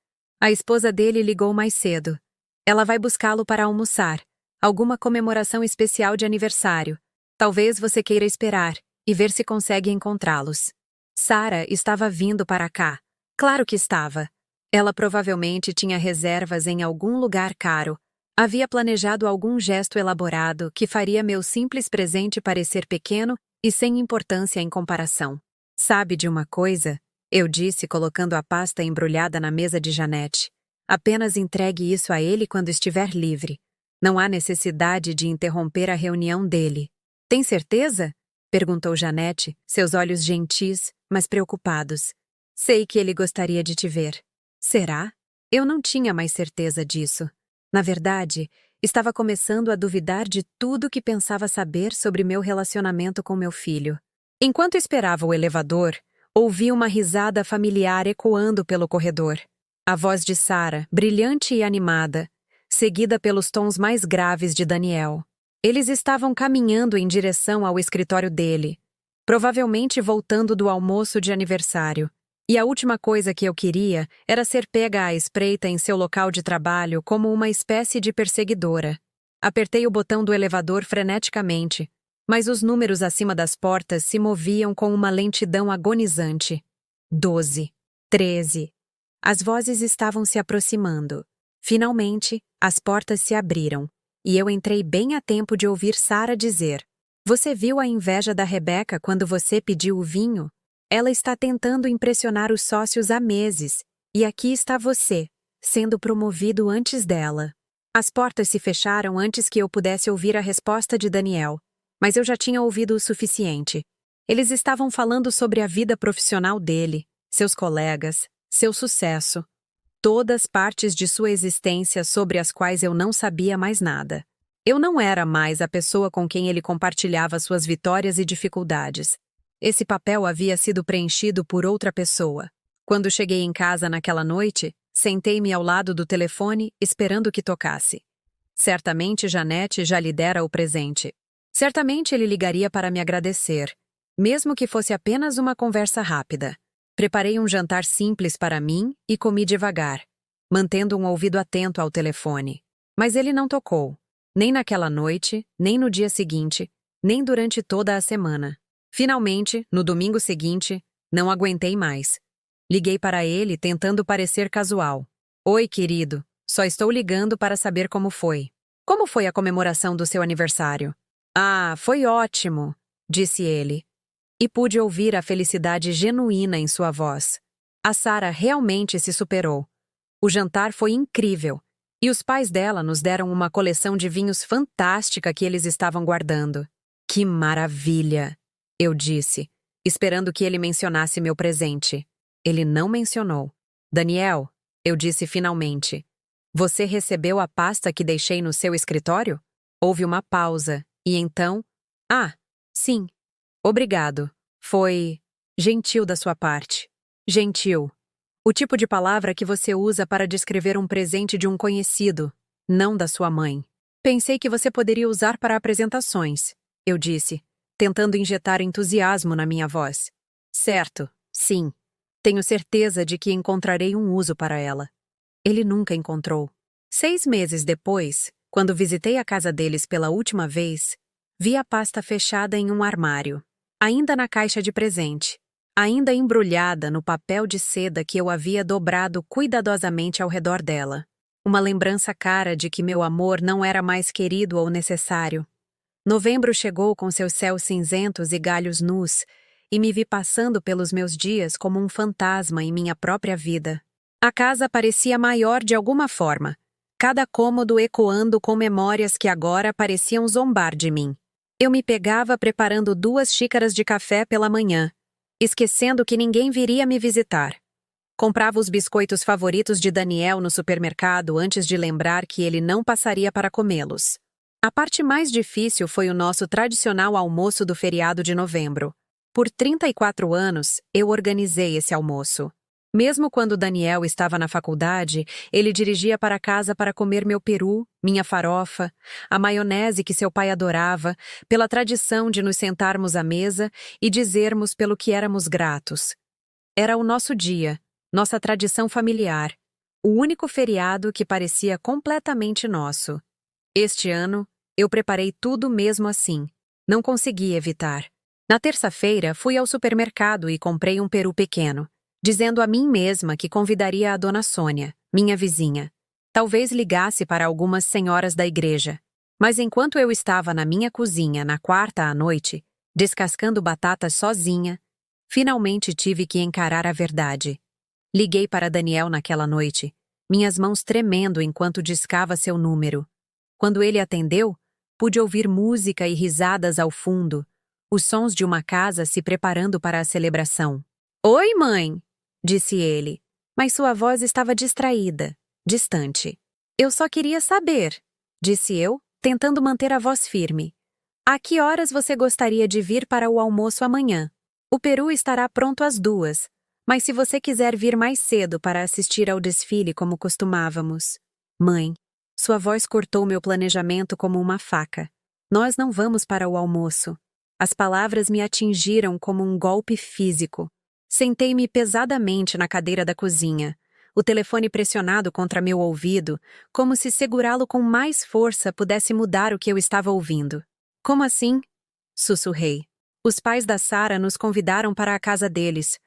"a esposa dele ligou mais cedo. Ela vai buscá-lo para almoçar, alguma comemoração especial de aniversário. Talvez você queira esperar e ver se consegue encontrá-los." Sara estava vindo para cá. Claro que estava. Ela provavelmente tinha reservas em algum lugar caro. Havia planejado algum gesto elaborado que faria meu simples presente parecer pequeno e sem importância em comparação. "Sabe de uma coisa?", eu disse colocando a pasta embrulhada na mesa de Janete. "Apenas entregue isso a ele quando estiver livre. Não há necessidade de interromper a reunião dele." "Tem certeza?", perguntou Janete, seus olhos gentis, mas preocupados. "Sei que ele gostaria de te ver." "Será?" Eu não tinha mais certeza disso. Na verdade, estava começando a duvidar de tudo que pensava saber sobre meu relacionamento com meu filho. Enquanto esperava o elevador, ouvi uma risada familiar ecoando pelo corredor. A voz de Sara, brilhante e animada, seguida pelos tons mais graves de Daniel. Eles estavam caminhando em direção ao escritório dele, provavelmente voltando do almoço de aniversário. E a última coisa que eu queria era ser pega à espreita em seu local de trabalho como uma espécie de perseguidora. Apertei o botão do elevador freneticamente, mas os números acima das portas se moviam com uma lentidão agonizante. 12, 13. As vozes estavam se aproximando. Finalmente, as portas se abriram, e eu entrei bem a tempo de ouvir Sara dizer: "Você viu a inveja da Rebeca quando você pediu o vinho? Ela está tentando impressionar os sócios há meses, e aqui está você, sendo promovido antes dela." As portas se fecharam antes que eu pudesse ouvir a resposta de Daniel, mas eu já tinha ouvido o suficiente. Eles estavam falando sobre a vida profissional dele, seus colegas, seu sucesso. Todas partes de sua existência sobre as quais eu não sabia mais nada. Eu não era mais a pessoa com quem ele compartilhava suas vitórias e dificuldades. Esse papel havia sido preenchido por outra pessoa. Quando cheguei em casa naquela noite, sentei-me ao lado do telefone, esperando que tocasse. Certamente Janete já lhe dera o presente. Certamente ele ligaria para me agradecer, mesmo que fosse apenas uma conversa rápida. Preparei um jantar simples para mim e comi devagar, mantendo um ouvido atento ao telefone. Mas ele não tocou, nem naquela noite, nem no dia seguinte, nem durante toda a semana. Finalmente, no domingo seguinte, não aguentei mais. Liguei para ele tentando parecer casual. Oi, querido, só estou ligando para saber como foi. Como foi a comemoração do seu aniversário? Ah, foi ótimo, disse ele. E pude ouvir a felicidade genuína em sua voz. A Sarah realmente se superou. O jantar foi incrível, e os pais dela nos deram uma coleção de vinhos fantástica que eles estavam guardando. Que maravilha! Eu disse, esperando que ele mencionasse meu presente. Ele não mencionou. Daniel, eu disse finalmente, você recebeu a pasta que deixei no seu escritório? Houve uma pausa, e então... Ah, sim. Obrigado. Foi gentil da sua parte. Gentil. O tipo de palavra que você usa para descrever um presente de um conhecido, não da sua mãe. Pensei que você poderia usar para apresentações, eu disse, tentando injetar entusiasmo na minha voz. Certo, sim. Tenho certeza de que encontrarei um uso para ela. Ele nunca encontrou. 6 meses depois, quando visitei a casa deles pela última vez, vi a pasta fechada em um armário, ainda na caixa de presente, ainda embrulhada no papel de seda que eu havia dobrado cuidadosamente ao redor dela. Uma lembrança cara de que meu amor não era mais querido ou necessário. Novembro chegou com seus céus cinzentos e galhos nus, e me vi passando pelos meus dias como um fantasma em minha própria vida. A casa parecia maior de alguma forma, cada cômodo ecoando com memórias que agora pareciam zombar de mim. Eu me pegava preparando 2 xícaras de café pela manhã, esquecendo que ninguém viria me visitar. Comprava os biscoitos favoritos de Daniel no supermercado antes de lembrar que ele não passaria para comê-los. A parte mais difícil foi o nosso tradicional almoço do feriado de novembro. Por 34 anos, eu organizei esse almoço. Mesmo quando Daniel estava na faculdade, ele dirigia para casa para comer meu peru, minha farofa, a maionese que seu pai adorava, pela tradição de nos sentarmos à mesa e dizermos pelo que éramos gratos. Era o nosso dia, nossa tradição familiar, o único feriado que parecia completamente nosso. Este ano, eu preparei tudo mesmo assim. Não consegui evitar. Na terça-feira, fui ao supermercado e comprei um peru pequeno, dizendo a mim mesma que convidaria a dona Sônia, minha vizinha. Talvez ligasse para algumas senhoras da igreja. Mas enquanto eu estava na minha cozinha na quarta à noite, descascando batatas sozinha, finalmente tive que encarar a verdade. Liguei para Daniel naquela noite, minhas mãos tremendo enquanto discava seu número. Quando ele atendeu, pude ouvir música e risadas ao fundo, os sons de uma casa se preparando para a celebração. Oi, mãe! Disse ele, mas sua voz estava distraída, distante. Eu só queria saber, disse eu, tentando manter a voz firme. A que horas você gostaria de vir para o almoço amanhã? O peru estará pronto às 2, mas se você quiser vir mais cedo para assistir ao desfile como costumávamos. Mãe, sua voz cortou meu planejamento como uma faca. Nós não vamos para o almoço. As palavras me atingiram como um golpe físico. Sentei-me pesadamente na cadeira da cozinha, o telefone pressionado contra meu ouvido, como se segurá-lo com mais força pudesse mudar o que eu estava ouvindo. Como assim? Sussurrei. Os pais da Sarah nos convidaram para a casa deles.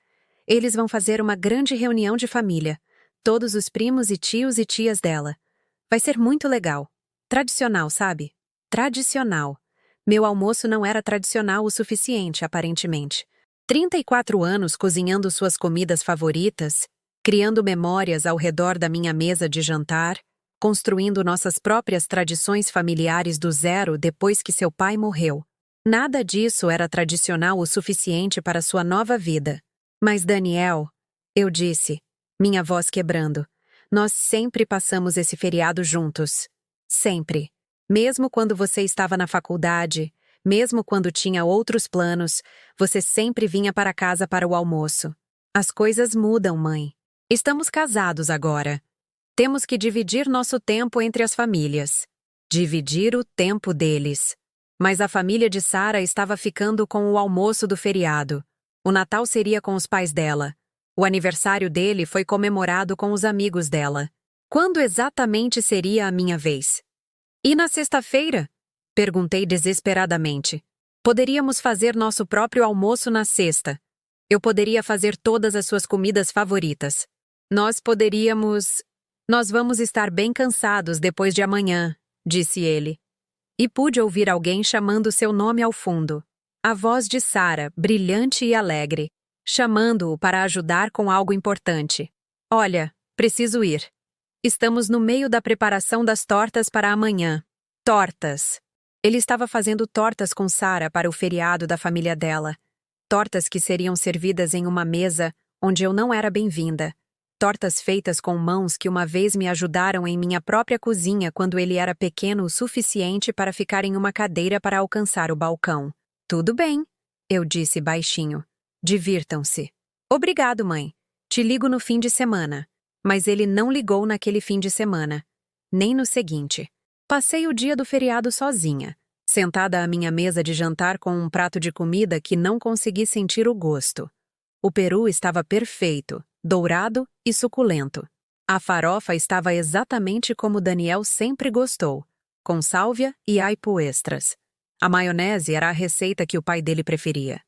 Eles vão fazer uma grande reunião de família. Todos os primos e tios e tias dela. Vai ser muito legal. Tradicional, sabe? Tradicional. Meu almoço não era tradicional o suficiente, aparentemente. 34 anos cozinhando suas comidas favoritas, criando memórias ao redor da minha mesa de jantar, construindo nossas próprias tradições familiares do zero depois que seu pai morreu. Nada disso era tradicional o suficiente para sua nova vida. Mas Daniel, eu disse, minha voz quebrando, Nós sempre passamos esse feriado juntos. Sempre. Mesmo quando você estava na faculdade, mesmo quando tinha outros planos, você sempre vinha para casa para o almoço. As coisas mudam, mãe. Estamos casados agora. Temos que dividir nosso tempo entre as famílias. Dividir o tempo deles. Mas a família de Sarah estava ficando com o almoço do feriado. O Natal seria com os pais dela. O aniversário dele foi comemorado com os amigos dela. Quando exatamente seria a minha vez? E na sexta-feira? Perguntei desesperadamente. Poderíamos fazer nosso próprio almoço na sexta. Eu poderia fazer todas as suas comidas favoritas. Nós vamos estar bem cansados depois de amanhã, disse ele. E pude ouvir alguém chamando seu nome ao fundo. A voz de Sarah, brilhante e alegre, chamando-o para ajudar com algo importante. Olha, preciso ir. Estamos no meio da preparação das tortas para amanhã. Tortas. Ele estava fazendo tortas com Sarah para o feriado da família dela. Tortas que seriam servidas em uma mesa onde eu não era bem-vinda. Tortas feitas com mãos que uma vez me ajudaram em minha própria cozinha quando ele era pequeno o suficiente para ficar em uma cadeira para alcançar o balcão. Tudo bem, eu disse baixinho. Divirtam-se. Obrigado, mãe. Te ligo no fim de semana. Mas ele não ligou naquele fim de semana. Nem no seguinte. Passei o dia do feriado sozinha, sentada à minha mesa de jantar com um prato de comida que não consegui sentir o gosto. O peru estava perfeito, dourado e suculento. A farofa estava exatamente como Daniel sempre gostou, com sálvia e aipo extras. A maionese era a receita que o pai dele preferia.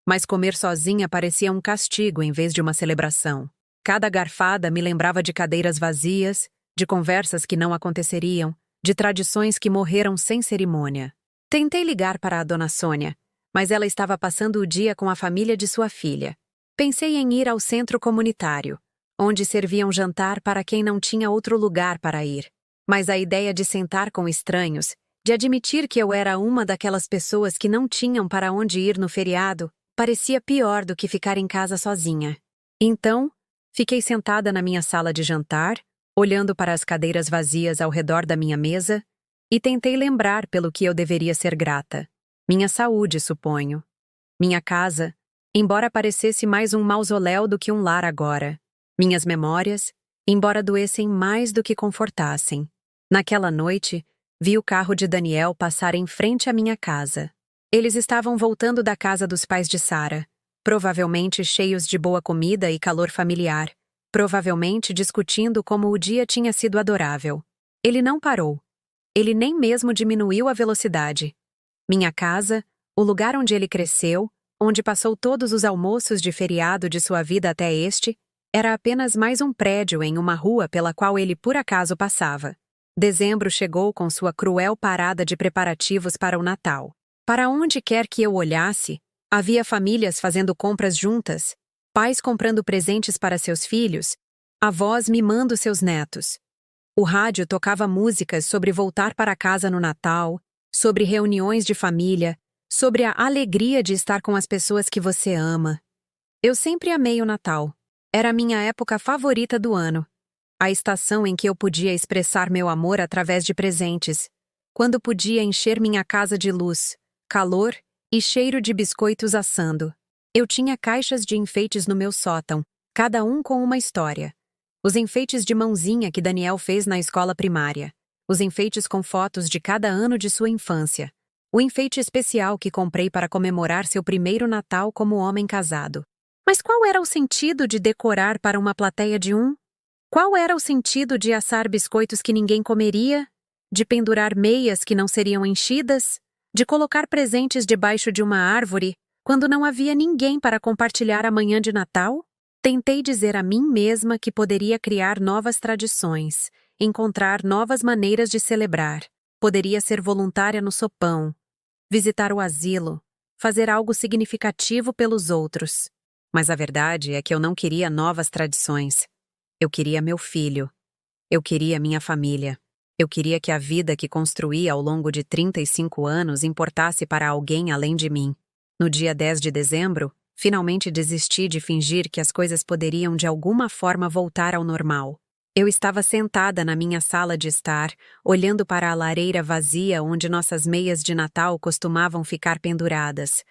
Mas comer sozinha parecia um castigo em vez de uma celebração. Cada garfada me lembrava de cadeiras vazias, de conversas que não aconteceriam, de tradições que morreram sem cerimônia. Tentei ligar para a dona Sônia, mas ela estava passando o dia com a família de sua filha. Pensei em ir ao centro comunitário, onde serviam jantar para quem não tinha outro lugar para ir. Mas a ideia de sentar com estranhos, de admitir que eu era uma daquelas pessoas que não tinham para onde ir no feriado, parecia pior do que ficar em casa sozinha. Então, fiquei sentada na minha sala de jantar, olhando para as cadeiras vazias ao redor da minha mesa, e tentei lembrar pelo que eu deveria ser grata. Minha saúde, suponho. Minha casa, embora parecesse mais um mausoléu do que um lar agora. Minhas memórias, embora doessem mais do que confortassem. Naquela noite, vi o carro de Daniel passar em frente à minha casa. Eles estavam voltando da casa dos pais de Sarah, provavelmente cheios de boa comida e calor familiar, provavelmente discutindo como o dia tinha sido adorável. Ele não parou. Ele nem mesmo diminuiu a velocidade. Minha casa, o lugar onde ele cresceu, onde passou todos os almoços de feriado de sua vida até este, era apenas mais um prédio em uma rua pela qual ele por acaso passava. Dezembro chegou com sua cruel parada de preparativos para o Natal. Para onde quer que eu olhasse, havia famílias fazendo compras juntas, pais comprando presentes para seus filhos, avós mimando seus netos. O rádio tocava músicas sobre voltar para casa no Natal, sobre reuniões de família, sobre a alegria de estar com as pessoas que você ama. Eu sempre amei o Natal. Era a minha época favorita do ano. A estação em que eu podia expressar meu amor através de presentes, quando podia encher minha casa de luz, calor e cheiro de biscoitos assando. Eu tinha caixas de enfeites no meu sótão, cada um com uma história. Os enfeites de mãozinha que Daniel fez na escola primária. Os enfeites com fotos de cada ano de sua infância. O enfeite especial que comprei para comemorar seu primeiro Natal como homem casado. Mas qual era o sentido de decorar para uma plateia de um? Qual era o sentido de assar biscoitos que ninguém comeria? De pendurar meias que não seriam enchidas? De colocar presentes debaixo de uma árvore, quando não havia ninguém para compartilhar a manhã de Natal? Tentei dizer a mim mesma que poderia criar novas tradições, encontrar novas maneiras de celebrar. Poderia ser voluntária no sopão, visitar o asilo, fazer algo significativo pelos outros. Mas a verdade é que eu não queria novas tradições. Eu queria meu filho. Eu queria minha família. Eu queria que a vida que construí ao longo de 35 anos importasse para alguém além de mim. No dia 10 de dezembro, finalmente desisti de fingir que as coisas poderiam de alguma forma voltar ao normal. Eu estava sentada na minha sala de estar, olhando para a lareira vazia onde nossas meias de Natal costumavam ficar penduradas,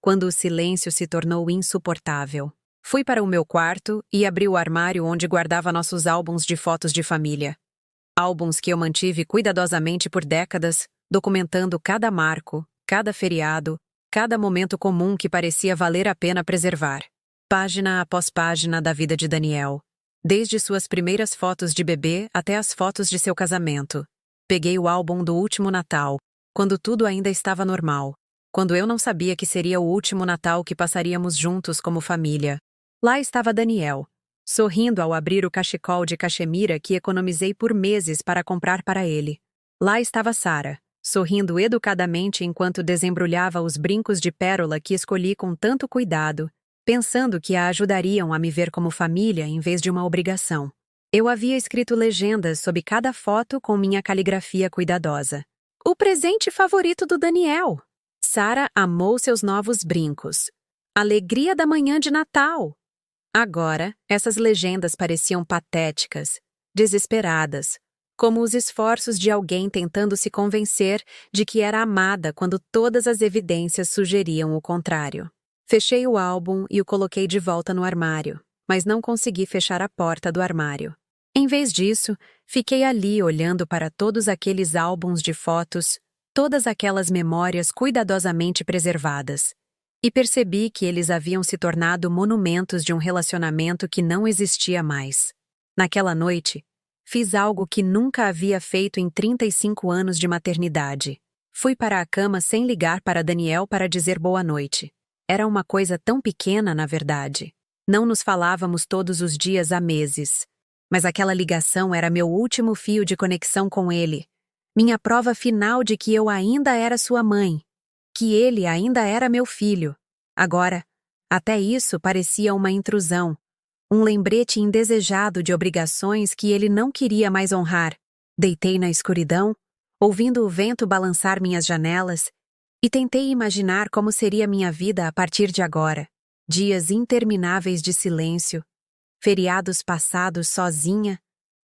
quando o silêncio se tornou insuportável. Fui para o meu quarto e abri o armário onde guardava nossos álbuns de fotos de família. Álbuns que eu mantive cuidadosamente por décadas, documentando cada marco, cada feriado, cada momento comum que parecia valer a pena preservar. Página após página da vida de Daniel. Desde suas primeiras fotos de bebê até as fotos de seu casamento. Peguei o álbum do último Natal, quando tudo ainda estava normal. Quando eu não sabia que seria o último Natal que passaríamos juntos como família. Lá estava Daniel, sorrindo ao abrir o cachecol de cachemira que economizei por meses para comprar para ele. Lá estava Sara, sorrindo educadamente enquanto desembrulhava os brincos de pérola que escolhi com tanto cuidado, pensando que a ajudariam a me ver como família em vez de uma obrigação. Eu havia escrito legendas sob cada foto com minha caligrafia cuidadosa. O presente favorito do Daniel. Sara amou seus novos brincos. Alegria da manhã de Natal. Agora, essas legendas pareciam patéticas, desesperadas, como os esforços de alguém tentando se convencer de que era amada quando todas as evidências sugeriam o contrário. Fechei o álbum e o coloquei de volta no armário, mas não consegui fechar a porta do armário. Em vez disso, fiquei ali olhando para todos aqueles álbuns de fotos, todas aquelas memórias cuidadosamente preservadas. E percebi que eles haviam se tornado monumentos de um relacionamento que não existia mais. Naquela noite, fiz algo que nunca havia feito em 35 anos de maternidade. Fui para a cama sem ligar para Daniel para dizer boa noite. Era uma coisa tão pequena, na verdade. Não nos falávamos todos os dias há meses. Mas aquela ligação era meu último fio de conexão com ele. Minha prova final de que eu ainda era sua mãe. Que ele ainda era meu filho. Agora, até isso parecia uma intrusão, um lembrete indesejado de obrigações que ele não queria mais honrar. Deitei na escuridão, ouvindo o vento balançar minhas janelas, e tentei imaginar como seria minha vida a partir de agora. Dias intermináveis de silêncio, feriados passados sozinha,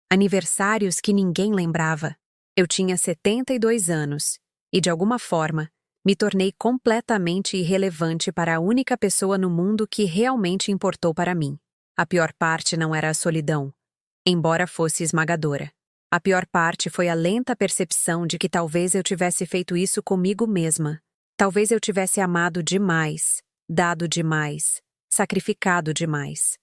aniversários que ninguém lembrava. Eu tinha 72 anos, e de alguma forma, me tornei completamente irrelevante para a única pessoa no mundo que realmente importou para mim. A pior parte não era a solidão, embora fosse esmagadora. A pior parte foi a lenta percepção de que talvez eu tivesse feito isso comigo mesma. Talvez eu tivesse amado demais, dado demais, sacrificado demais.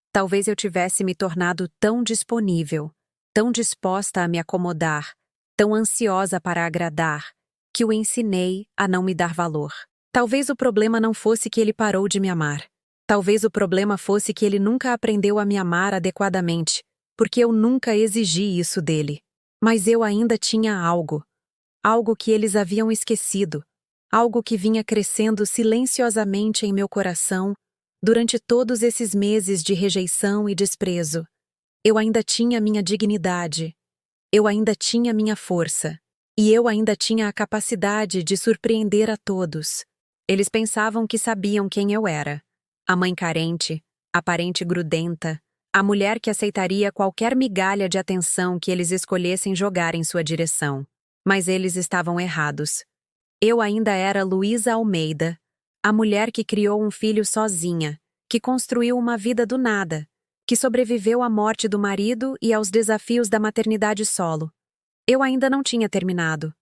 Talvez eu tivesse me tornado tão disponível, tão disposta a me acomodar, tão ansiosa para agradar, que o ensinei a não me dar valor. Talvez o problema não fosse que ele parou de me amar. Talvez o problema fosse que ele nunca aprendeu a me amar adequadamente, porque eu nunca exigi isso dele. Mas eu ainda tinha algo. Algo que eles haviam esquecido. Algo que vinha crescendo silenciosamente em meu coração durante todos esses meses de rejeição e desprezo. Eu ainda tinha minha dignidade. Eu ainda tinha minha força. E eu ainda tinha a capacidade de surpreender a todos. Eles pensavam que sabiam quem eu era. A mãe carente, a parente grudenta, a mulher que aceitaria qualquer migalha de atenção que eles escolhessem jogar em sua direção. Mas eles estavam errados. Eu ainda era Luísa Almeida, a mulher que criou um filho sozinha, que construiu uma vida do nada, que sobreviveu à morte do marido e aos desafios da maternidade solo. Eu ainda não tinha terminado.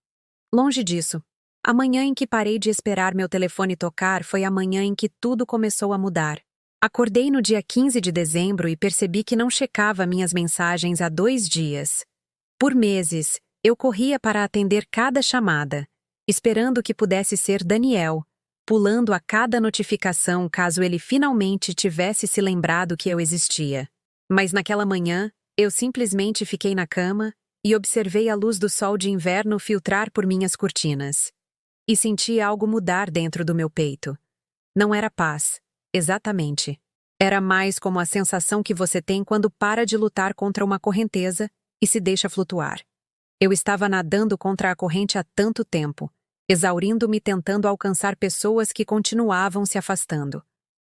Longe disso. A manhã em que parei de esperar meu telefone tocar foi a manhã em que tudo começou a mudar. Acordei no dia 15 de dezembro e percebi que não checava minhas mensagens há 2 dias. Por meses, eu corria para atender cada chamada, esperando que pudesse ser Daniel, pulando a cada notificação caso ele finalmente tivesse se lembrado que eu existia. Mas naquela manhã, eu simplesmente fiquei na cama e observei a luz do sol de inverno filtrar por minhas cortinas. E senti algo mudar dentro do meu peito. Não era paz, exatamente. Era mais como a sensação que você tem quando para de lutar contra uma correnteza e se deixa flutuar. Eu estava nadando contra a corrente há tanto tempo, exaurindo-me tentando alcançar pessoas que continuavam se afastando.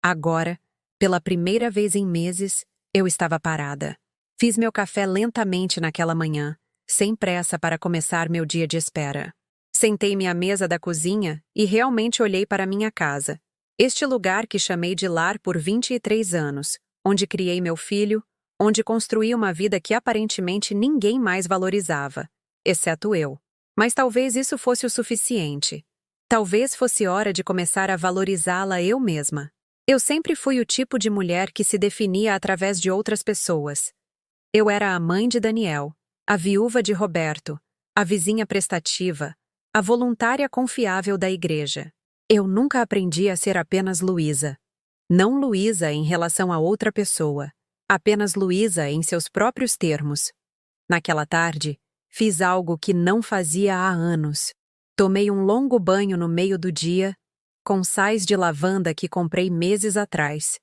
Agora, pela primeira vez em meses, eu estava parada. Fiz meu café lentamente naquela manhã, sem pressa para começar meu dia de espera. Sentei-me à mesa da cozinha e realmente olhei para minha casa. Este lugar que chamei de lar por 23 anos, onde criei meu filho, onde construí uma vida que aparentemente ninguém mais valorizava, exceto eu. Mas talvez isso fosse o suficiente. Talvez fosse hora de começar a valorizá-la eu mesma. Eu sempre fui o tipo de mulher que se definia através de outras pessoas. Eu era a mãe de Daniel, a viúva de Roberto, a vizinha prestativa, a voluntária confiável da igreja. Eu nunca aprendi a ser apenas Luísa. Não Luísa em relação a outra pessoa, apenas Luísa em seus próprios termos. Naquela tarde, fiz algo que não fazia há anos. Tomei um longo banho no meio do dia, com sais de lavanda que comprei meses atrás.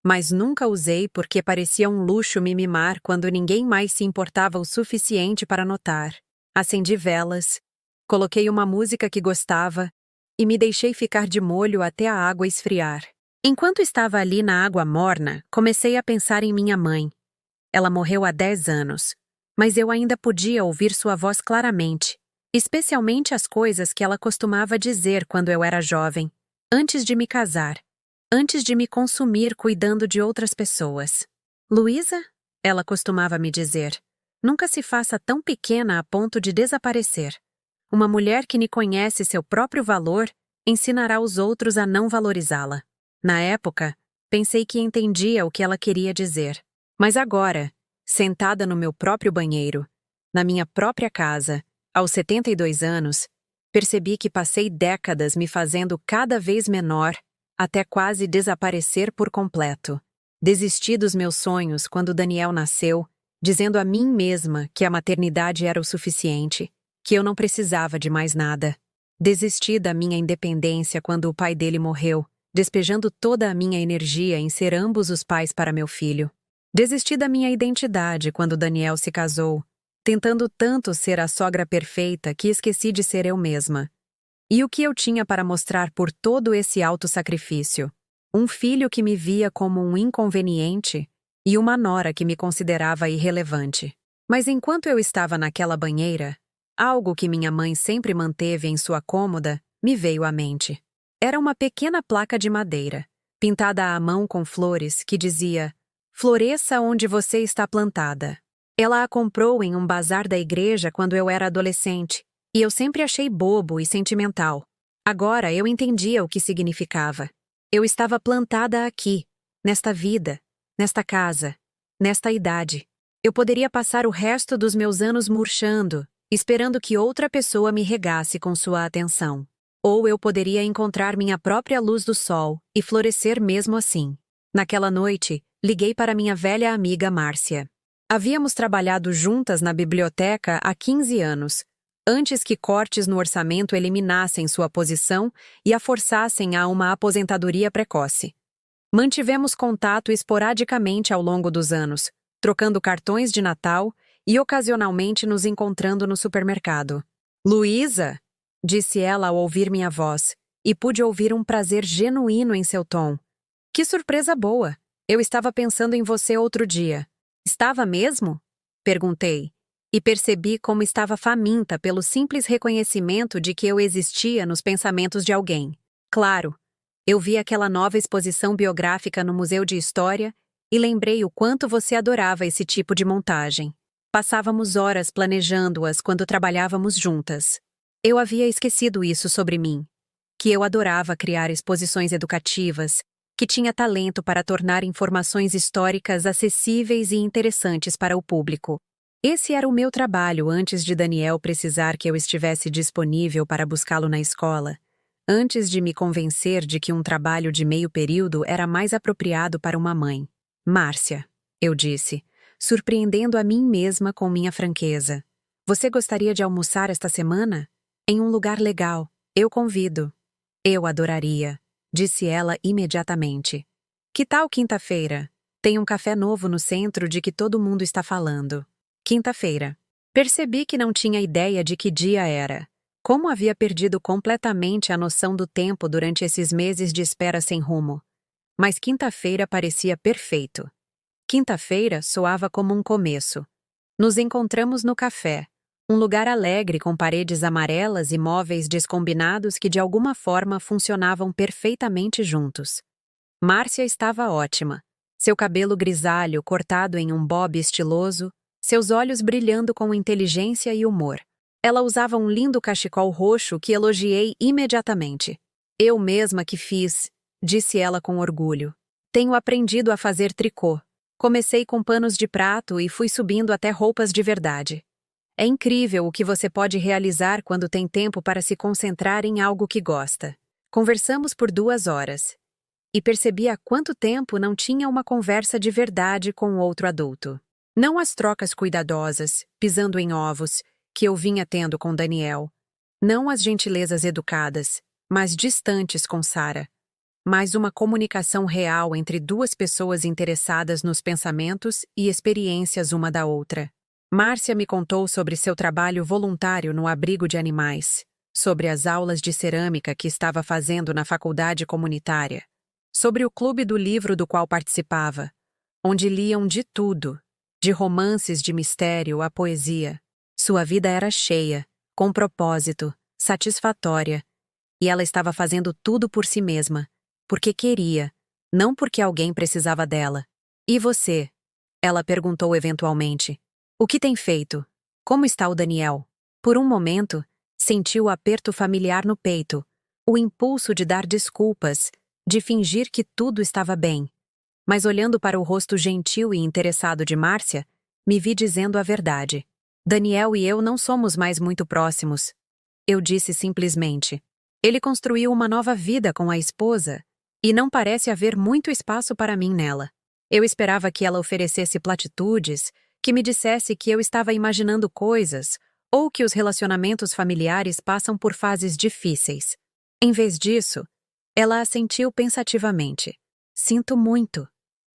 Mas nunca usei porque parecia um luxo me mimar quando ninguém mais se importava o suficiente para notar. Acendi velas, coloquei uma música que gostava e me deixei ficar de molho até a água esfriar. Enquanto estava ali na água morna, comecei a pensar em minha mãe. Ela morreu há 10 anos, mas eu ainda podia ouvir sua voz claramente, especialmente as coisas que ela costumava dizer quando eu era jovem, antes de me casar, antes de me consumir cuidando de outras pessoas. Luísa, ela costumava me dizer, nunca se faça tão pequena a ponto de desaparecer. Uma mulher que nem conhece seu próprio valor ensinará os outros a não valorizá-la. Na época, pensei que entendia o que ela queria dizer. Mas agora, sentada no meu próprio banheiro, na minha própria casa, aos 72 anos, percebi que passei décadas me fazendo cada vez menor, até quase desaparecer por completo. Desisti dos meus sonhos quando Daniel nasceu, dizendo a mim mesma que a maternidade era o suficiente, que eu não precisava de mais nada. Desisti da minha independência quando o pai dele morreu, despejando toda a minha energia em ser ambos os pais para meu filho. Desisti da minha identidade quando Daniel se casou, tentando tanto ser a sogra perfeita que esqueci de ser eu mesma. E o que eu tinha para mostrar por todo esse autossacrifício? Um filho que me via como um inconveniente e uma nora que me considerava irrelevante. Mas enquanto eu estava naquela banheira, algo que minha mãe sempre manteve em sua cômoda me veio à mente. Era uma pequena placa de madeira, pintada à mão com flores, que dizia: "Floresça onde você está plantada." Ela a comprou em um bazar da igreja quando eu era adolescente, e eu sempre achei bobo e sentimental. Agora eu entendia o que significava. Eu estava plantada aqui, nesta vida, nesta casa, nesta idade. Eu poderia passar o resto dos meus anos murchando, esperando que outra pessoa me regasse com sua atenção. Ou eu poderia encontrar minha própria luz do sol e florescer mesmo assim. Naquela noite, liguei para minha velha amiga Márcia. Havíamos trabalhado juntas na biblioteca há 15 anos, antes que cortes no orçamento eliminassem sua posição e a forçassem a uma aposentadoria precoce. Mantivemos contato esporadicamente ao longo dos anos, trocando cartões de Natal e ocasionalmente nos encontrando no supermercado. "Luísa", disse ela ao ouvir minha voz, e pude ouvir um prazer genuíno em seu tom. "Que surpresa boa! Eu estava pensando em você outro dia." "Estava mesmo?" perguntei, e percebi como estava faminta pelo simples reconhecimento de que eu existia nos pensamentos de alguém. Claro, eu vi aquela nova exposição biográfica no Museu de História e lembrei o quanto você adorava esse tipo de montagem. Passávamos horas planejando-as quando trabalhávamos juntas. Eu havia esquecido isso sobre mim, que eu adorava criar exposições educativas, que tinha talento para tornar informações históricas acessíveis e interessantes para o público. Esse era o meu trabalho antes de Daniel precisar que eu estivesse disponível para buscá-lo na escola, antes de me convencer de que um trabalho de meio período era mais apropriado para uma mãe. "Márcia", eu disse, surpreendendo a mim mesma com minha franqueza. "Você gostaria de almoçar esta semana? Em um lugar legal. Eu convido." "Eu adoraria", disse ela imediatamente. "Que tal quinta-feira? Tem um café novo no centro de que todo mundo está falando." Quinta-feira. Percebi que não tinha ideia de que dia era. Como havia perdido completamente a noção do tempo durante esses meses de espera sem rumo. Mas quinta-feira parecia perfeito. Quinta-feira soava como um começo. Nos encontramos no café, um lugar alegre com paredes amarelas e móveis descombinados que de alguma forma funcionavam perfeitamente juntos. Márcia estava ótima. Seu cabelo grisalho cortado em um bob estiloso, seus olhos brilhando com inteligência e humor. Ela usava um lindo cachecol roxo que elogiei imediatamente. Eu mesma que fiz, disse ela com orgulho. Tenho aprendido a fazer tricô. Comecei com panos de prato e fui subindo até roupas de verdade. É incrível o que você pode realizar quando tem tempo para se concentrar em algo que gosta. Conversamos por 2 horas. E percebi há quanto tempo não tinha uma conversa de verdade com outro adulto. Não as trocas cuidadosas, pisando em ovos, que eu vinha tendo com Daniel. Não as gentilezas educadas, mas distantes com Sara. Mas uma comunicação real entre 2 pessoas interessadas nos pensamentos e experiências uma da outra. Márcia me contou sobre seu trabalho voluntário no abrigo de animais, sobre as aulas de cerâmica que estava fazendo na faculdade comunitária, sobre o clube do livro do qual participava, onde liam de tudo, de romances de mistério à poesia. Sua vida era cheia, com propósito, satisfatória, e ela estava fazendo tudo por si mesma, porque queria, não porque alguém precisava dela. E você? Ela perguntou eventualmente. O que tem feito? Como está o Daniel? Por um momento, sentiu o aperto familiar no peito, o impulso de dar desculpas, de fingir que tudo estava bem. Mas olhando para o rosto gentil e interessado de Márcia, me vi dizendo a verdade. Daniel e eu não somos mais muito próximos. Eu disse simplesmente. Ele construiu uma nova vida com a esposa, e não parece haver muito espaço para mim nela. Eu esperava que ela oferecesse platitudes, que me dissesse que eu estava imaginando coisas, ou que os relacionamentos familiares passam por fases difíceis. Em vez disso, ela assentiu pensativamente. Sinto muito,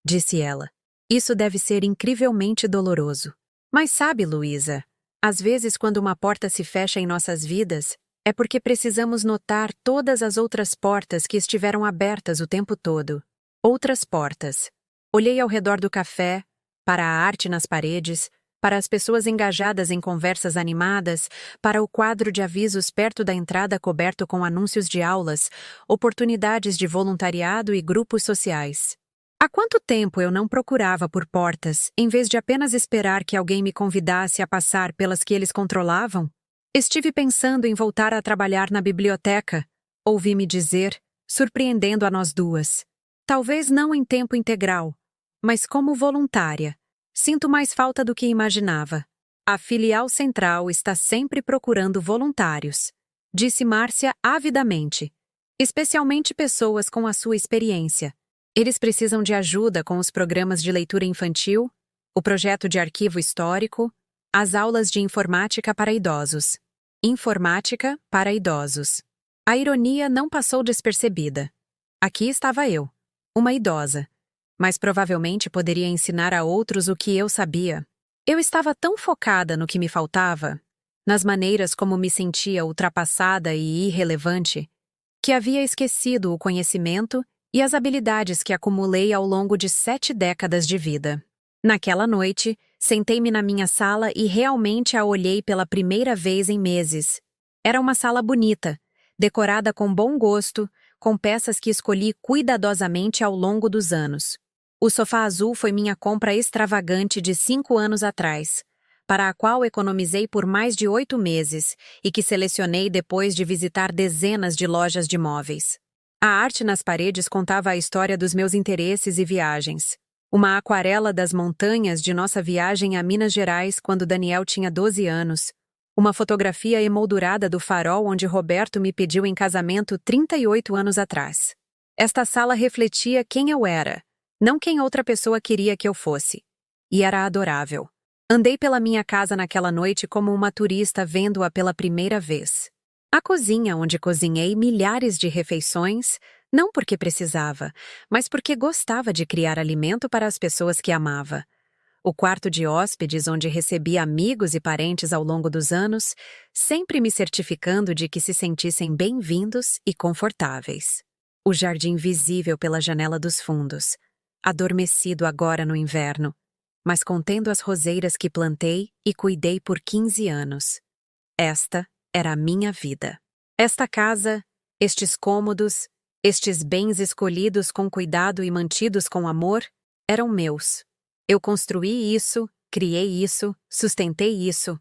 disse ela. Isso deve ser incrivelmente doloroso. Mas sabe, Luísa, às vezes quando uma porta se fecha em nossas vidas, é porque precisamos notar todas as outras portas que estiveram abertas o tempo todo. Outras portas. Olhei ao redor do café, para a arte nas paredes, para as pessoas engajadas em conversas animadas, para o quadro de avisos perto da entrada coberto com anúncios de aulas, oportunidades de voluntariado e grupos sociais. Há quanto tempo eu não procurava por portas, em vez de apenas esperar que alguém me convidasse a passar pelas que eles controlavam? Estive pensando em voltar a trabalhar na biblioteca, ouvi-me dizer, surpreendendo a nós 2. Talvez não em tempo integral, mas como voluntária. Sinto mais falta do que imaginava. A filial central está sempre procurando voluntários, disse Márcia avidamente, especialmente pessoas com a sua experiência. Eles precisam de ajuda com os programas de leitura infantil, o projeto de arquivo histórico, as aulas de informática para idosos. Informática para idosos. A ironia não passou despercebida. Aqui estava eu, uma idosa, mas provavelmente poderia ensinar a outros o que eu sabia. Eu estava tão focada no que me faltava, nas maneiras como me sentia ultrapassada e irrelevante, que havia esquecido o conhecimento e as habilidades que acumulei ao longo de 7 décadas de vida. Naquela noite, sentei-me na minha sala e realmente a olhei pela primeira vez em meses. Era uma sala bonita, decorada com bom gosto, com peças que escolhi cuidadosamente ao longo dos anos. O sofá azul foi minha compra extravagante de 5 anos atrás, para a qual economizei por mais de 8 meses e que selecionei depois de visitar dezenas de lojas de móveis. A arte nas paredes contava a história dos meus interesses e viagens. Uma aquarela das montanhas de nossa viagem a Minas Gerais quando Daniel tinha 12 anos. Uma fotografia emoldurada do farol onde Roberto me pediu em casamento 38 anos atrás. Esta sala refletia quem eu era, não quem outra pessoa queria que eu fosse. E era adorável. Andei pela minha casa naquela noite como uma turista vendo-a pela primeira vez. A cozinha onde cozinhei milhares de refeições, não porque precisava, mas porque gostava de criar alimento para as pessoas que amava. O quarto de hóspedes onde recebi amigos e parentes ao longo dos anos, sempre me certificando de que se sentissem bem-vindos e confortáveis. O jardim visível pela janela dos fundos. adormecido agora no inverno, mas contendo as roseiras que plantei e cuidei por 15 anos. Esta era a minha vida. Esta casa, estes cômodos, estes bens escolhidos com cuidado e mantidos com amor, eram meus. Eu construí isso, criei isso, sustentei isso.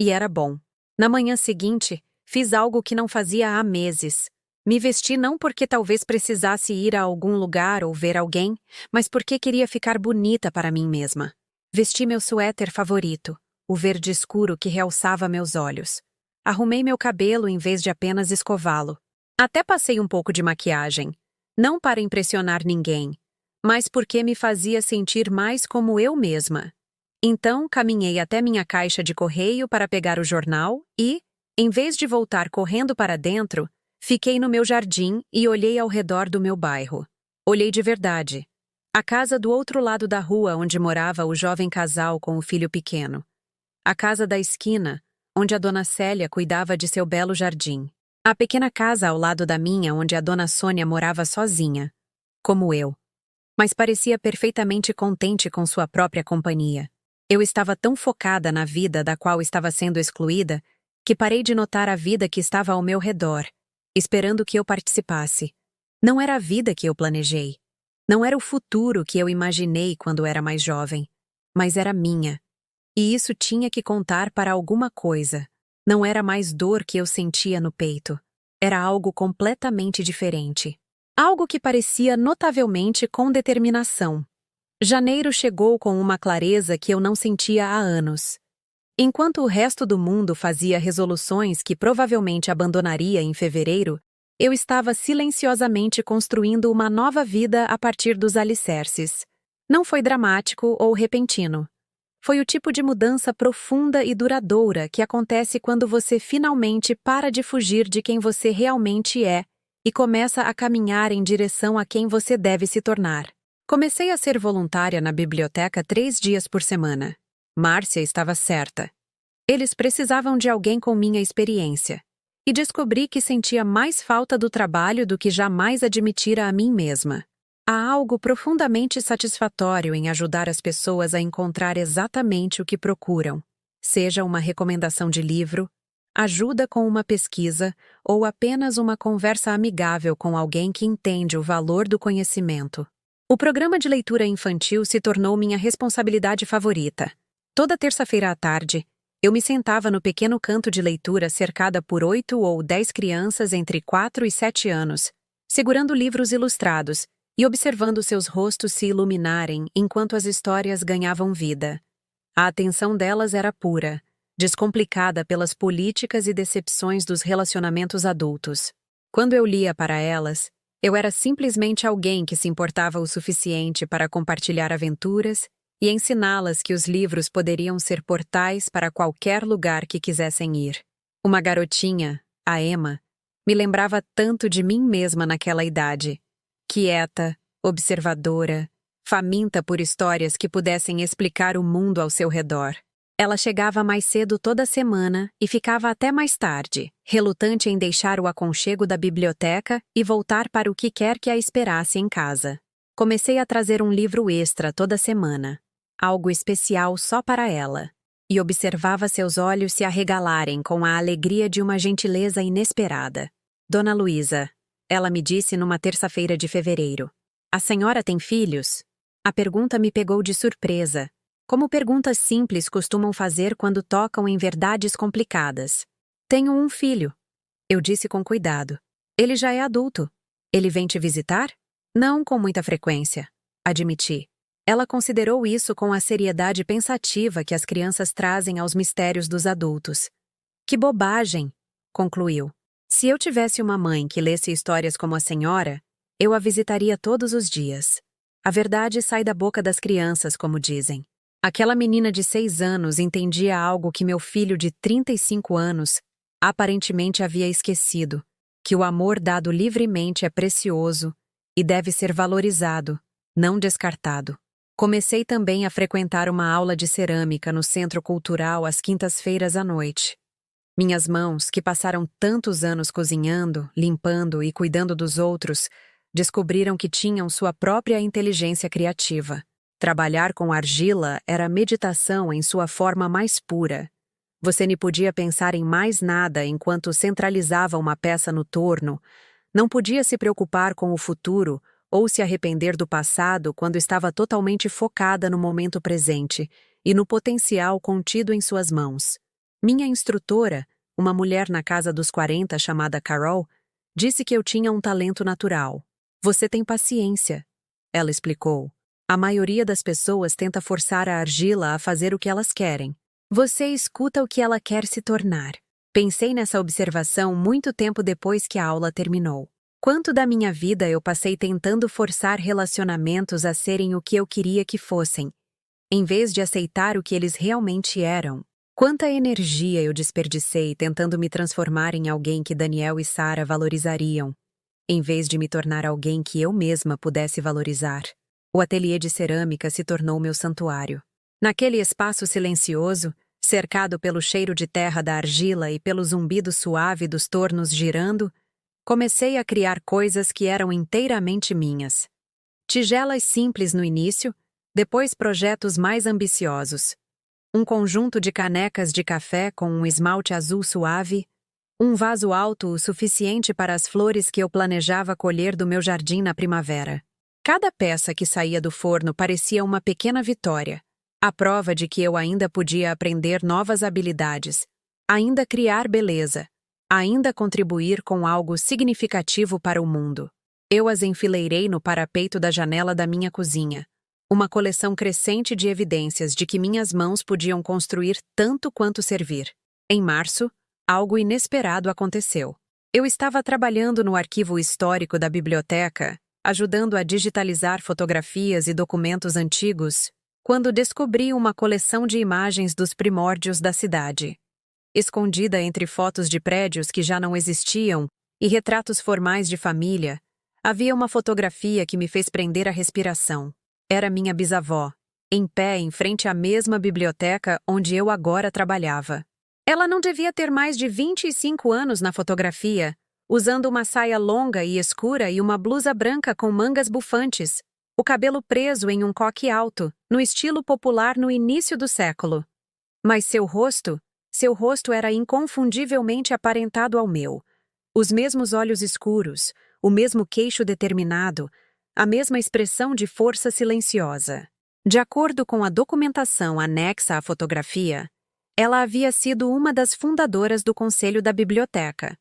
E era bom. Na manhã seguinte, fiz algo que não fazia há meses. Me vesti não porque talvez precisasse ir a algum lugar ou ver alguém, mas porque queria ficar bonita para mim mesma. Vesti meu suéter favorito, o verde escuro que realçava meus olhos. Arrumei meu cabelo em vez de apenas escová-lo. Até passei um pouco de maquiagem. Não para impressionar ninguém, mas porque me fazia sentir mais como eu mesma. Então, caminhei até minha caixa de correio para pegar o jornal e, em vez de voltar correndo para dentro, fiquei no meu jardim e olhei ao redor do meu bairro. Olhei de verdade. A casa do outro lado da rua onde morava o jovem casal com o filho pequeno. A casa da esquina, onde a dona Célia cuidava de seu belo jardim. A pequena casa ao lado da minha onde a dona Sônia morava sozinha, como eu. Mas parecia perfeitamente contente com sua própria companhia. Eu estava tão focada na vida da qual estava sendo excluída que parei de notar a vida que estava ao meu redor, esperando que eu participasse. Não era a vida que eu planejei. Não era o futuro que eu imaginei quando era mais jovem. Mas era minha. E isso tinha que contar para alguma coisa. Não era mais dor que eu sentia no peito. Era algo completamente diferente. Algo que parecia notavelmente com determinação. Janeiro chegou com uma clareza que eu não sentia há anos. Enquanto o resto do mundo fazia resoluções que provavelmente abandonaria em fevereiro, eu estava silenciosamente construindo uma nova vida a partir dos alicerces. Não foi dramático ou repentino. Foi o tipo de mudança profunda e duradoura que acontece quando você finalmente para de fugir de quem você realmente é e começa a caminhar em direção a quem você deve se tornar. Comecei a ser voluntária na biblioteca 3 dias por semana. Márcia estava certa. Eles precisavam de alguém com minha experiência. E descobri que sentia mais falta do trabalho do que jamais admitira a mim mesma. Há algo profundamente satisfatório em ajudar as pessoas a encontrar exatamente o que procuram, seja uma recomendação de livro, ajuda com uma pesquisa ou apenas uma conversa amigável com alguém que entende o valor do conhecimento. O programa de leitura infantil se tornou minha responsabilidade favorita. Toda terça-feira à tarde, eu me sentava no pequeno canto de leitura cercada por 8 ou 10 crianças entre 4 e 7 anos, segurando livros ilustrados e observando seus rostos se iluminarem enquanto as histórias ganhavam vida. A atenção delas era pura, descomplicada pelas políticas e decepções dos relacionamentos adultos. Quando eu lia para elas, eu era simplesmente alguém que se importava o suficiente para compartilhar aventuras e ensiná-las que os livros poderiam ser portais para qualquer lugar que quisessem ir. Uma garotinha, a Emma, me lembrava tanto de mim mesma naquela idade. Quieta, observadora, faminta por histórias que pudessem explicar o mundo ao seu redor. Ela chegava mais cedo toda semana e ficava até mais tarde, relutante em deixar o aconchego da biblioteca e voltar para o que quer que a esperasse em casa. Comecei a trazer um livro extra toda semana, algo especial só para ela, e observava seus olhos se arregalarem com a alegria de uma gentileza inesperada. Dona Luísa, ela me disse numa terça-feira de fevereiro. A senhora tem filhos? A pergunta me pegou de surpresa, como perguntas simples costumam fazer quando tocam em verdades complicadas. Tenho um filho, eu disse com cuidado. Ele já é adulto. Ele vem te visitar? Não com muita frequência, admiti. Ela considerou isso com a seriedade pensativa que as crianças trazem aos mistérios dos adultos. Que bobagem, concluiu. Se eu tivesse uma mãe que lesse histórias como a senhora, eu a visitaria todos os dias. A verdade sai da boca das crianças, como dizem. Aquela menina de 6 anos entendia algo que meu filho de 35 anos aparentemente havia esquecido, que o amor dado livremente é precioso e deve ser valorizado, não descartado. Comecei também a frequentar uma aula de cerâmica no Centro Cultural às quintas-feiras à noite. Minhas mãos, que passaram tantos anos cozinhando, limpando e cuidando dos outros, Descobriram que tinham sua própria inteligência criativa. Trabalhar com argila era meditação em sua forma mais pura. Você nem podia pensar em mais nada enquanto centralizava uma peça no torno, não podia se preocupar com o futuro ou se arrepender do passado quando estava totalmente focada no momento presente e no potencial contido em suas mãos. Minha instrutora, uma mulher na casa dos 40 chamada Carol, disse que eu tinha um talento natural. Você tem paciência, ela explicou. A maioria das pessoas tenta forçar a argila a fazer o que elas querem. Você escuta o que ela quer se tornar. Pensei nessa observação muito tempo depois que a aula terminou. Quanto da minha vida eu passei tentando forçar relacionamentos a serem o que eu queria que fossem, em vez de aceitar o que eles realmente eram. Quanta energia eu desperdicei tentando me transformar em alguém que Daniel e Sarah valorizariam, em vez de me tornar alguém que eu mesma pudesse valorizar. O ateliê de cerâmica se tornou meu santuário. Naquele espaço silencioso, cercado pelo cheiro de terra da argila e pelo zumbido suave dos tornos girando, comecei a criar coisas que eram inteiramente minhas. Tigelas simples no início, depois projetos mais ambiciosos. Um conjunto de canecas de café com um esmalte azul suave, um vaso alto o suficiente para as flores que eu planejava colher do meu jardim na primavera. Cada peça que saía do forno parecia uma pequena vitória, a prova de que eu ainda podia aprender novas habilidades, ainda criar beleza, ainda contribuir com algo significativo para o mundo. Eu as enfileirei no parapeito da janela da minha cozinha, uma coleção crescente de evidências de que minhas mãos podiam construir tanto quanto servir. Em março, algo inesperado aconteceu. Eu estava trabalhando no arquivo histórico da biblioteca, ajudando a digitalizar fotografias e documentos antigos, quando descobri uma coleção de imagens dos primórdios da cidade. Escondida entre fotos de prédios que já não existiam e retratos formais de família, havia uma fotografia que me fez prender a respiração. Era minha bisavó, em pé em frente à mesma biblioteca onde eu agora trabalhava. Ela não devia ter mais de 25 anos na fotografia, usando uma saia longa e escura e uma blusa branca com mangas bufantes, o cabelo preso em um coque alto, no estilo popular no início do século. Mas seu rosto era inconfundivelmente aparentado ao meu. Os mesmos olhos escuros, o mesmo queixo determinado, a mesma expressão de força silenciosa. De acordo com a documentação anexa à fotografia, ela havia sido uma das fundadoras do Conselho da Biblioteca,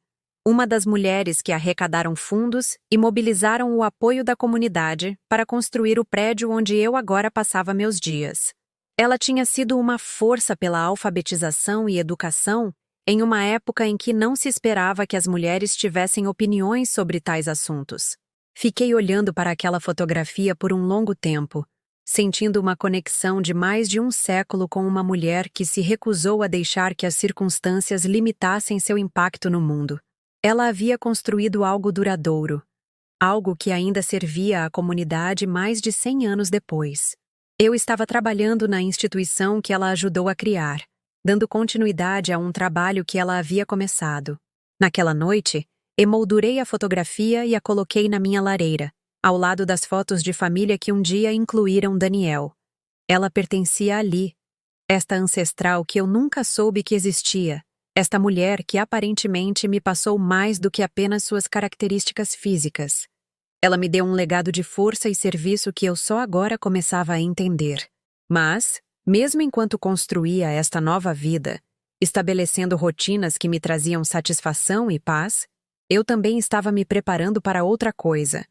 uma das mulheres que arrecadaram fundos e mobilizaram o apoio da comunidade para construir o prédio onde eu agora passava meus dias. Ela tinha sido uma força pela alfabetização e educação em uma época em que não se esperava que as mulheres tivessem opiniões sobre tais assuntos. Fiquei olhando para aquela fotografia por um longo tempo, sentindo uma conexão de mais de um século com uma mulher que se recusou a deixar que as circunstâncias limitassem seu impacto no mundo. Ela havia construído algo duradouro, algo que ainda servia à comunidade mais de 100 anos depois. Eu estava trabalhando na instituição que ela ajudou a criar, dando continuidade a um trabalho que ela havia começado. Naquela noite, emoldurei a fotografia e a coloquei na minha lareira, ao lado das fotos de família que um dia incluíram Daniel. Ela pertencia ali, esta ancestral que eu nunca soube que existia, esta mulher que aparentemente me passou mais do que apenas suas características físicas. Ela me deu um legado de força e serviço que eu só agora começava a entender. Mas, mesmo enquanto construía esta nova vida, estabelecendo rotinas que me traziam satisfação e paz, eu também estava me preparando para outra coisa.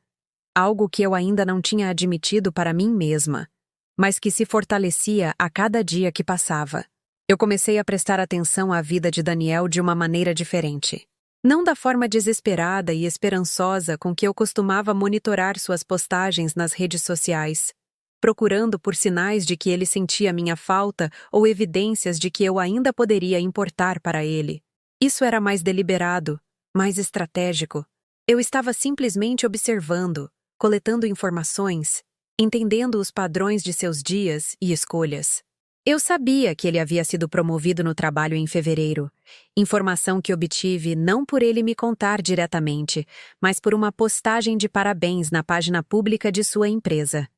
Algo que eu ainda não tinha admitido para mim mesma, mas que se fortalecia a cada dia que passava. Eu comecei a prestar atenção à vida de Daniel de uma maneira diferente. Não da forma desesperada e esperançosa com que eu costumava monitorar suas postagens nas redes sociais, procurando por sinais de que ele sentia minha falta ou evidências de que eu ainda poderia importar para ele. Isso era mais deliberado, mais estratégico. Eu estava simplesmente observando, coletando informações, entendendo os padrões de seus dias e escolhas. Eu sabia que ele havia sido promovido no trabalho em fevereiro, informação que obtive não por ele me contar diretamente, mas por uma postagem de parabéns na página pública de sua empresa.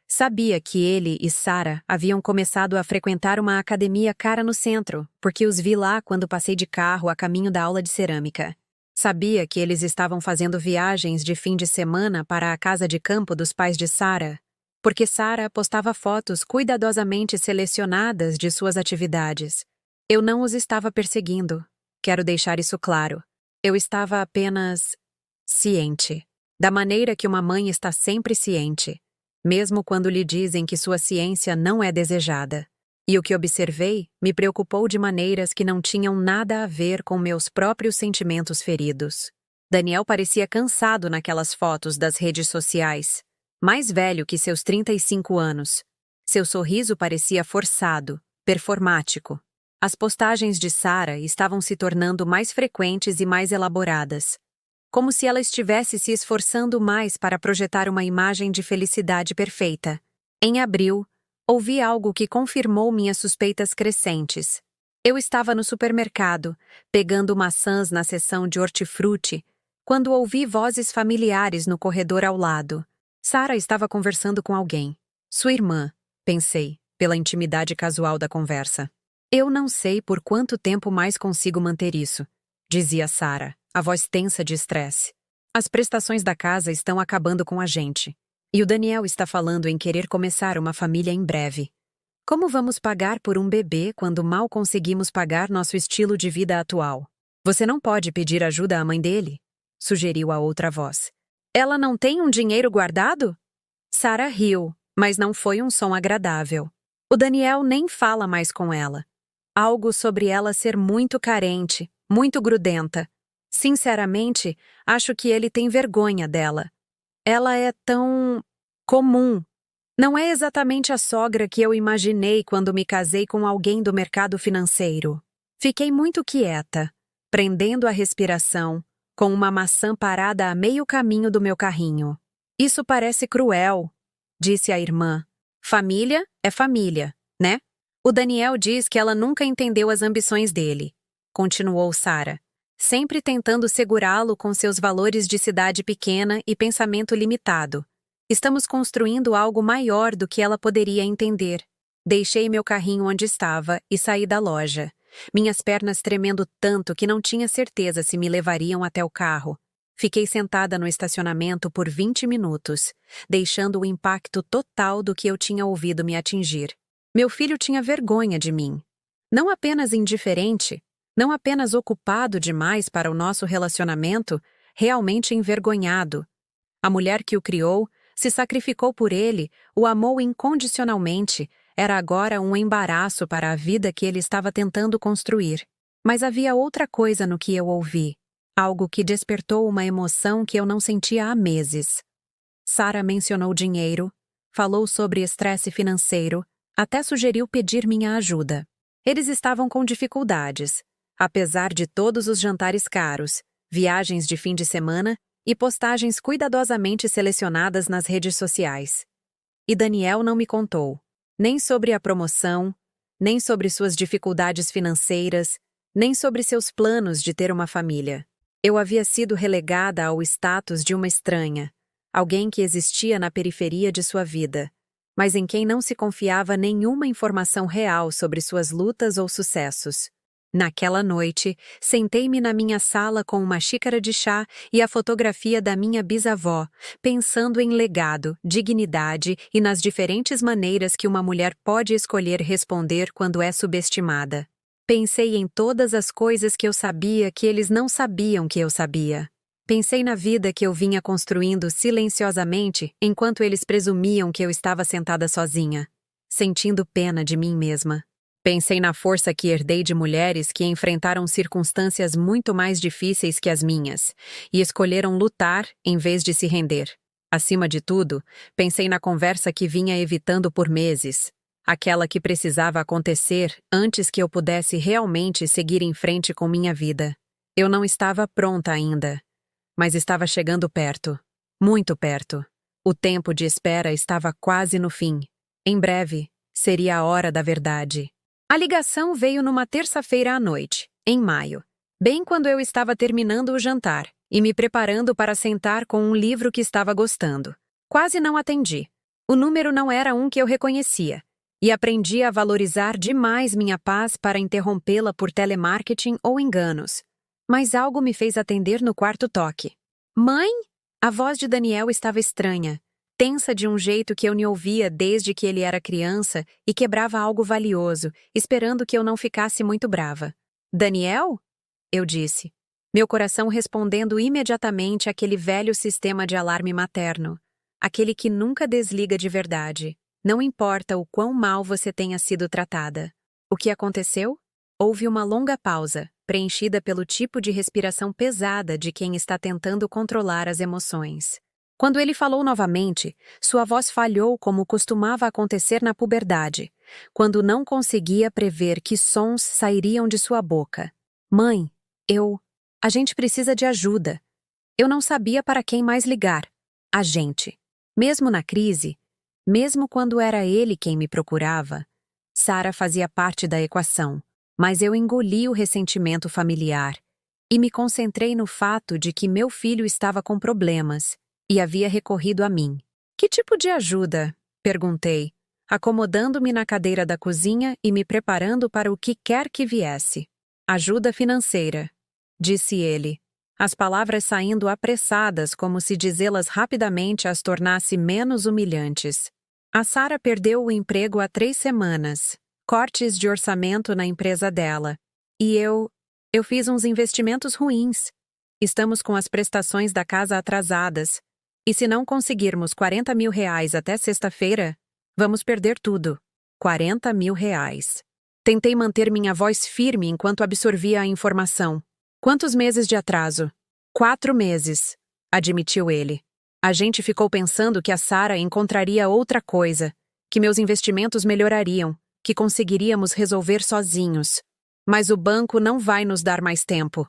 Sabia que ele e Sarah haviam começado a frequentar uma academia cara no centro, porque os vi lá quando passei de carro a caminho da aula de cerâmica. Sabia que eles estavam fazendo viagens de fim de semana para a casa de campo dos pais de Sarah, porque Sarah postava fotos cuidadosamente selecionadas de suas atividades. Eu não os estava perseguindo. Quero deixar isso claro. Eu estava apenas ciente, da maneira que uma mãe está sempre ciente, mesmo quando lhe dizem que sua ciência não é desejada. E o que observei me preocupou de maneiras que não tinham nada a ver com meus próprios sentimentos feridos. Daniel parecia cansado naquelas fotos das redes sociais, mais velho que seus 35 anos. Seu sorriso parecia forçado, performático. As postagens de Sarah estavam se tornando mais frequentes e mais elaboradas, como se ela estivesse se esforçando mais para projetar uma imagem de felicidade perfeita. Em abril, ouvi algo que confirmou minhas suspeitas crescentes. Eu estava no supermercado, pegando maçãs na seção de hortifruti, quando ouvi vozes familiares no corredor ao lado. Sarah estava conversando com alguém. Sua irmã, pensei, pela intimidade casual da conversa. Eu não sei por quanto tempo mais consigo manter isso, dizia Sarah, a voz tensa de estresse. As prestações da casa estão acabando com a gente. E o Daniel está falando em querer começar uma família em breve. Como vamos pagar por um bebê quando mal conseguimos pagar nosso estilo de vida atual? Você não pode pedir ajuda à mãe dele? Sugeriu a outra voz. Ela não tem um dinheiro guardado? Sarah riu, mas não foi um som agradável. O Daniel nem fala mais com ela. Algo sobre ela ser muito carente, muito grudenta. Sinceramente, acho que ele tem vergonha dela. Ela é tão comum. Não é exatamente a sogra que eu imaginei quando me casei com alguém do mercado financeiro. Fiquei muito quieta, prendendo a respiração, com uma maçã parada a meio caminho do meu carrinho. Isso parece cruel, disse a irmã. Família é família, né? O Daniel diz que ela nunca entendeu as ambições dele, continuou Sarah, sempre tentando segurá-lo com seus valores de cidade pequena e pensamento limitado. Estamos construindo algo maior do que ela poderia entender. Deixei meu carrinho onde estava e saí da loja, minhas pernas tremendo tanto que não tinha certeza se me levariam até o carro. Fiquei sentada no estacionamento por 20 minutos, deixando o impacto total do que eu tinha ouvido me atingir. Meu filho tinha vergonha de mim. Não apenas indiferente, não apenas ocupado demais para o nosso relacionamento, realmente envergonhado. A mulher que o criou, se sacrificou por ele, o amou incondicionalmente, era agora um embaraço para a vida que ele estava tentando construir. Mas havia outra coisa no que eu ouvi, algo que despertou uma emoção que eu não sentia há meses. Sarah mencionou dinheiro, falou sobre estresse financeiro, até sugeriu pedir minha ajuda. Eles estavam com dificuldades, apesar de todos os jantares caros, viagens de fim de semana e postagens cuidadosamente selecionadas nas redes sociais. E Daniel não me contou, nem sobre a promoção, nem sobre suas dificuldades financeiras, nem sobre seus planos de ter uma família. Eu havia sido relegada ao status de uma estranha, alguém que existia na periferia de sua vida, mas em quem não se confiava nenhuma informação real sobre suas lutas ou sucessos. Naquela noite, sentei-me na minha sala com uma xícara de chá e a fotografia da minha bisavó, pensando em legado, dignidade e nas diferentes maneiras que uma mulher pode escolher responder quando é subestimada. Pensei em todas as coisas que eu sabia que eles não sabiam que eu sabia. Pensei na vida que eu vinha construindo silenciosamente enquanto eles presumiam que eu estava sentada sozinha, sentindo pena de mim mesma. Pensei na força que herdei de mulheres que enfrentaram circunstâncias muito mais difíceis que as minhas e escolheram lutar em vez de se render. Acima de tudo, pensei na conversa que vinha evitando por meses, aquela que precisava acontecer antes que eu pudesse realmente seguir em frente com minha vida. Eu não estava pronta ainda, mas estava chegando perto, muito perto. O tempo de espera estava quase no fim. Em breve, Seria a hora da verdade. A ligação veio numa terça-feira à noite, em maio, bem quando eu estava terminando o jantar e me preparando para sentar com um livro que estava gostando. Quase não atendi. O número não era um que eu reconhecia, e aprendi a valorizar demais minha paz para interrompê-la por telemarketing ou enganos. Mas algo me fez atender no quarto toque. Mãe? A voz de Daniel estava estranha, tensa de um jeito que eu não ouvia desde que ele era criança e quebrava algo valioso, esperando que eu não ficasse muito brava. Daniel? Eu disse, meu coração respondendo imediatamente àquele velho sistema de alarme materno, aquele que nunca desliga de verdade. Não importa o quão mal você tenha sido tratada. O que aconteceu? Houve uma longa pausa, preenchida pelo tipo de respiração pesada de quem está tentando controlar as emoções. Quando ele falou novamente, sua voz falhou como costumava acontecer na puberdade, quando não conseguia prever que sons sairiam de sua boca. Mãe, a gente precisa de ajuda. Eu não sabia para quem mais ligar. A gente. Mesmo na crise, mesmo quando era ele quem me procurava, Sara fazia parte da equação, mas eu engoli o ressentimento familiar e me concentrei no fato de que meu filho estava com problemas e havia recorrido a mim. Que tipo de ajuda? Perguntei, acomodando-me na cadeira da cozinha e me preparando para o que quer que viesse. Ajuda financeira, disse ele, as palavras saindo apressadas como se dizê-las rapidamente as tornasse menos humilhantes. A Sara perdeu o emprego há 3 semanas, cortes de orçamento na empresa dela. E eu fiz uns investimentos ruins. Estamos com as prestações da casa atrasadas. E se não conseguirmos R$40 mil até sexta-feira, vamos perder tudo. R$40 mil. Tentei manter minha voz firme enquanto absorvia a informação. Quantos meses de atraso? 4 meses, admitiu ele. A gente ficou pensando que a Sara encontraria outra coisa, que meus investimentos melhorariam, que conseguiríamos resolver sozinhos. Mas o banco não vai nos dar mais tempo.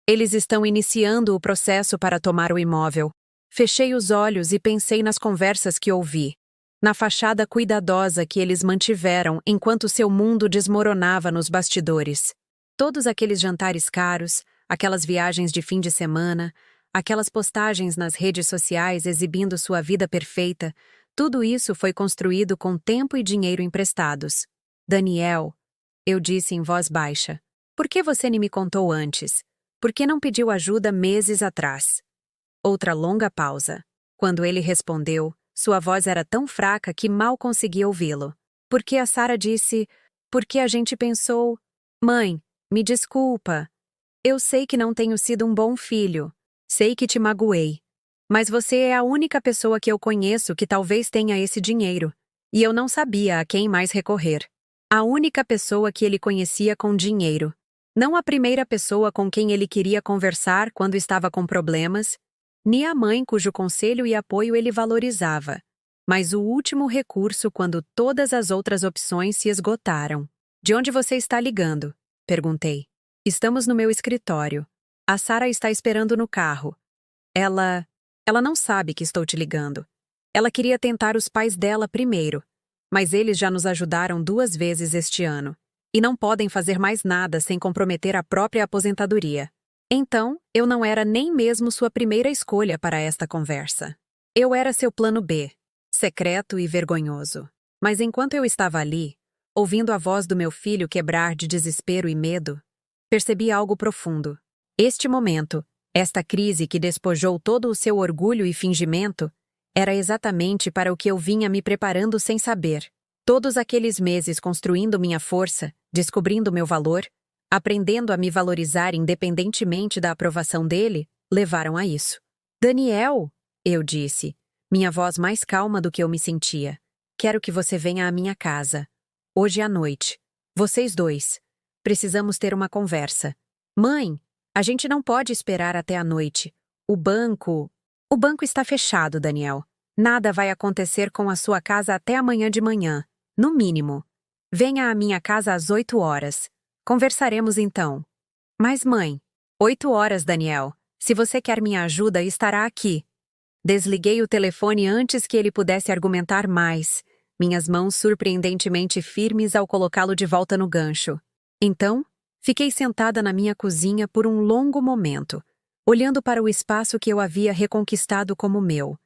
Eles estão iniciando o processo para tomar o imóvel. Fechei os olhos e pensei nas conversas que ouvi, na fachada cuidadosa que eles mantiveram enquanto seu mundo desmoronava nos bastidores. Todos aqueles jantares caros, aquelas viagens de fim de semana, aquelas postagens nas redes sociais exibindo sua vida perfeita, tudo isso foi construído com tempo e dinheiro emprestados. Daniel, eu disse em voz baixa, por que você nem me contou antes? Por que não pediu ajuda meses atrás? Outra longa pausa. Quando ele respondeu, sua voz era tão fraca que mal conseguia ouvi-lo. Porque a Sara disse, porque a gente pensou, mãe, me desculpa. Eu sei que não tenho sido um bom filho. Sei que te magoei. Mas você é a única pessoa que eu conheço que talvez tenha esse dinheiro. E eu não sabia a quem mais recorrer. A única pessoa que ele conhecia com dinheiro. Não a primeira pessoa com quem ele queria conversar quando estava com problemas, nem a mãe cujo conselho e apoio ele valorizava. Mas o último recurso quando todas as outras opções se esgotaram. De onde você está ligando? Perguntei. Estamos no meu escritório. A Sara está esperando no carro. Ela não sabe que estou te ligando. Ela queria tentar os pais dela primeiro, mas eles já nos ajudaram 2 vezes este ano, e não podem fazer mais nada sem comprometer a própria aposentadoria. Então, eu não era nem mesmo sua primeira escolha para esta conversa. Eu era seu plano B, secreto e vergonhoso. Mas enquanto eu estava ali, ouvindo a voz do meu filho quebrar de desespero e medo, percebi algo profundo. Este momento, esta crise que despojou todo o seu orgulho e fingimento, era exatamente para o que eu vinha me preparando sem saber. Todos aqueles meses construindo minha força, descobrindo meu valor, aprendendo a me valorizar independentemente da aprovação dele, levaram a isso. Daniel, eu disse, minha voz mais calma do que eu me sentia. Quero que você venha à minha casa. Hoje à noite. Vocês 2. Precisamos ter uma conversa. Mãe, a gente não pode esperar até a noite. O banco está fechado, Daniel. Nada vai acontecer com a sua casa até amanhã de manhã, no mínimo. Venha à minha casa às 8 horas. Conversaremos então. Mas mãe, 8 horas, Daniel. Se você quer minha ajuda, estará aqui. Desliguei o telefone antes que ele pudesse argumentar mais. minhas mãos surpreendentemente firmes ao colocá-lo de volta no gancho. Então, fiquei sentada na minha cozinha por um longo momento, olhando para o espaço que eu havia reconquistado como meu,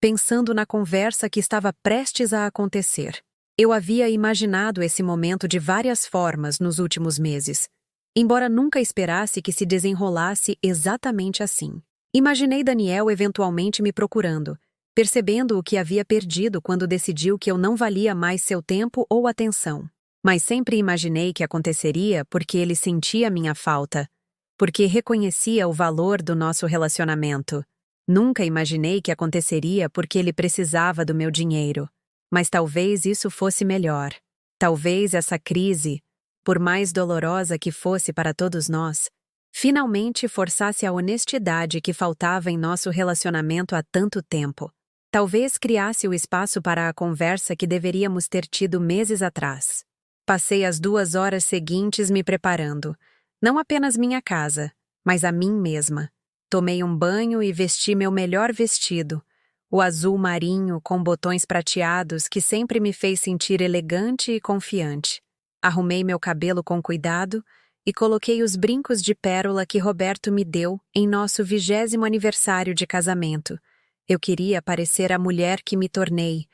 pensando na conversa que estava prestes a acontecer. Eu havia imaginado esse momento de várias formas nos últimos meses, embora nunca esperasse que se desenrolasse exatamente assim. Imaginei Daniel eventualmente me procurando, percebendo o que havia perdido quando decidiu que eu não valia mais seu tempo ou atenção. Mas sempre imaginei que aconteceria porque ele sentia minha falta, porque reconhecia o valor do nosso relacionamento. Nunca imaginei que aconteceria porque ele precisava do meu dinheiro. Mas talvez isso fosse melhor. Talvez essa crise, por mais dolorosa que fosse para todos nós, finalmente forçasse a honestidade que faltava em nosso relacionamento há tanto tempo. Talvez criasse o espaço para a conversa que deveríamos ter tido meses atrás. Passei as 2 horas seguintes me preparando, não apenas minha casa, mas a mim mesma. Tomei um banho e vesti meu melhor vestido, o azul marinho com botões prateados que sempre me fez sentir elegante e confiante. Arrumei meu cabelo com cuidado e coloquei os brincos de pérola que Roberto me deu em nosso 20º aniversário de casamento. Eu queria parecer a mulher que me tornei,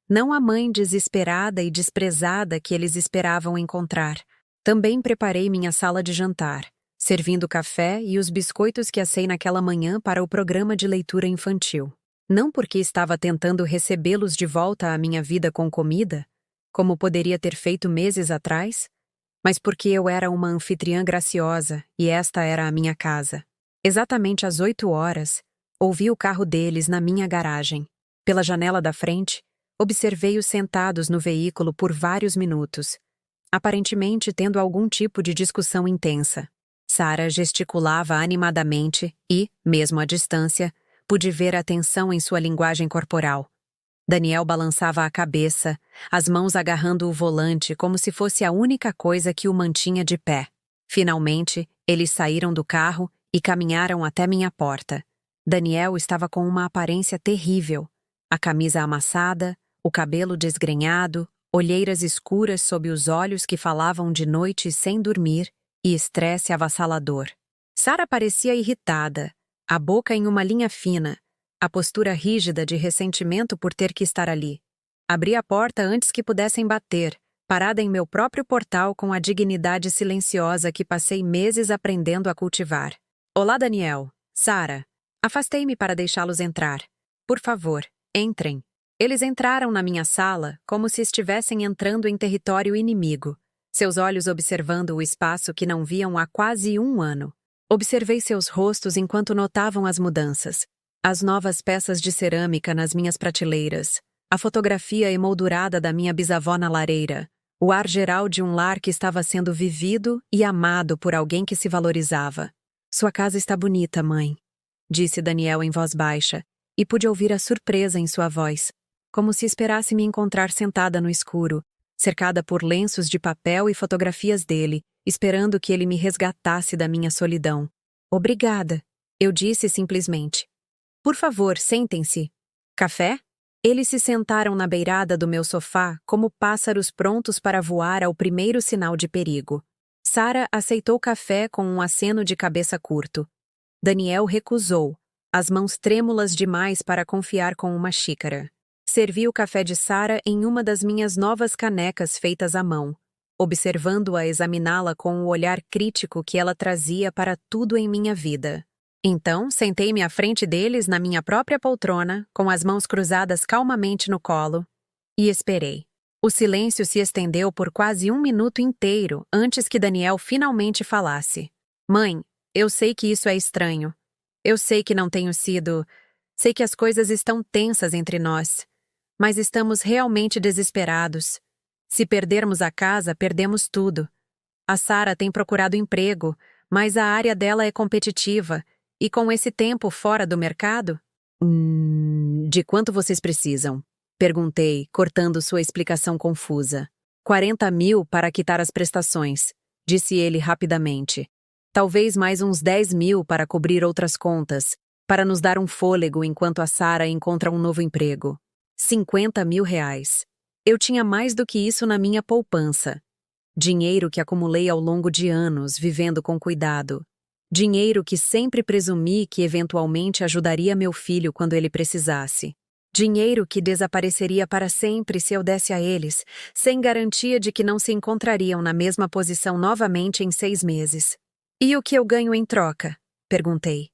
não a mãe desesperada e desprezada que eles esperavam encontrar. Também preparei minha sala de jantar, servindo café e os biscoitos que assei naquela manhã para o programa de leitura infantil. Não porque estava tentando recebê-los de volta à minha vida com comida, como poderia ter feito meses atrás, mas porque eu era uma anfitriã graciosa e esta era a minha casa. Exatamente às 8 horas, ouvi o carro deles na minha garagem. Pela janela da frente, observei-os sentados no veículo por vários minutos, aparentemente tendo algum tipo de discussão intensa. Sara gesticulava animadamente e, mesmo à distância, pude ver a tensão em sua linguagem corporal. Daniel balançava a cabeça, as mãos agarrando o volante como se fosse a única coisa que o mantinha de pé. Finalmente, eles saíram do carro e caminharam até minha porta. Daniel estava com uma aparência terrível. A camisa amassada, o cabelo desgrenhado, olheiras escuras sob os olhos que falavam de noite sem dormir e estresse avassalador. Sara parecia irritada, a boca em uma linha fina, a postura rígida de ressentimento por ter que estar ali. Abri a porta antes que pudessem bater, parada em meu próprio portal com a dignidade silenciosa que passei meses aprendendo a cultivar. Olá, Daniel. Sara. Afastei-me para deixá-los entrar. Por favor, entrem. Eles entraram na minha sala como se estivessem entrando em território inimigo, seus olhos observando o espaço que não viam há quase 1 ano. Observei seus rostos enquanto notavam as mudanças, as novas peças de cerâmica nas minhas prateleiras, a fotografia emoldurada da minha bisavó na lareira, o ar geral de um lar que estava sendo vivido e amado por alguém que se valorizava. Sua casa está bonita, mãe, disse Daniel em voz baixa, e pude ouvir a surpresa em sua voz, como se esperasse me encontrar sentada no escuro, cercada por lenços de papel e fotografias dele, esperando que ele me resgatasse da minha solidão. Obrigada, eu disse simplesmente. Por favor, sentem-se. Café? Eles se sentaram na beirada do meu sofá como pássaros prontos para voar ao primeiro sinal de perigo. Sara aceitou café com um aceno de cabeça curto. Daniel recusou, as mãos trêmulas demais para confiar com uma xícara. Servi o café de Sara em uma das minhas novas canecas feitas à mão, observando-a examiná-la com o olhar crítico que ela trazia para tudo em minha vida. Então, sentei-me à frente deles na minha própria poltrona, com as mãos cruzadas calmamente no colo, e esperei. O silêncio se estendeu por quase 1 minuto inteiro antes que Daniel finalmente falasse. Mãe, eu sei que isso é estranho. Eu sei que não tenho sido... Sei que as coisas estão tensas entre nós. Mas estamos realmente desesperados. Se perdermos a casa, perdemos tudo. A Sara tem procurado emprego, mas a área dela é competitiva, e com esse tempo fora do mercado... De quanto vocês precisam? Perguntei, cortando sua explicação confusa. 40 mil para quitar as prestações, disse ele rapidamente. Talvez mais uns 10 mil para cobrir outras contas, para nos dar um fôlego enquanto a Sara encontra um novo emprego. 50 mil reais. Eu tinha mais do que isso na minha poupança. Dinheiro que acumulei ao longo de anos, vivendo com cuidado. Dinheiro que sempre presumi que eventualmente ajudaria meu filho quando ele precisasse. Dinheiro que desapareceria para sempre se eu desse a eles, sem garantia de que não se encontrariam na mesma posição novamente em 6 meses. E o que eu ganho em troca? Perguntei.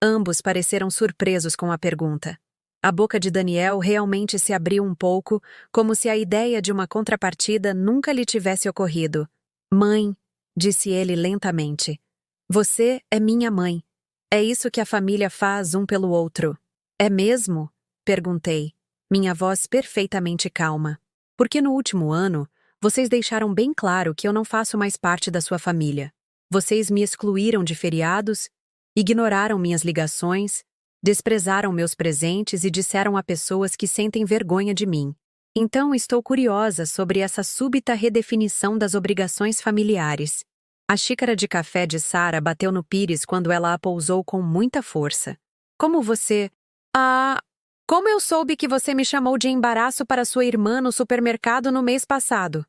Ambos pareceram surpresos com a pergunta. A boca de Daniel realmente se abriu um pouco, como se a ideia de uma contrapartida nunca lhe tivesse ocorrido. Mãe, disse ele lentamente. Você é minha mãe. É isso que a família faz um pelo outro. É mesmo? Perguntei, minha voz perfeitamente calma. Porque no último ano, vocês deixaram bem claro que eu não faço mais parte da sua família. Vocês me excluíram de feriados, ignoraram minhas ligações, desprezaram meus presentes e disseram a pessoas que sentem vergonha de mim. Então estou curiosa sobre essa súbita redefinição das obrigações familiares. A xícara de café de Sarah bateu no pires quando ela a pousou com muita força. Como você... Como eu soube que você me chamou de embaraço para sua irmã no supermercado no mês passado?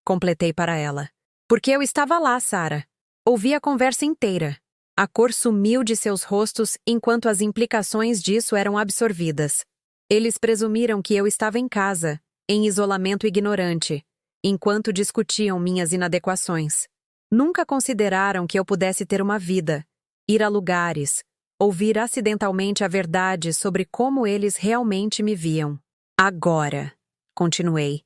Completei para ela. Porque eu estava lá, Sarah. Ouvi a conversa inteira. A cor sumiu de seus rostos enquanto as implicações disso eram absorvidas. Eles presumiram que eu estava em casa, em isolamento ignorante, enquanto discutiam minhas inadequações. Nunca consideraram que eu pudesse ter uma vida, ir a lugares, ouvir acidentalmente a verdade sobre como eles realmente me viam. Agora, continuei,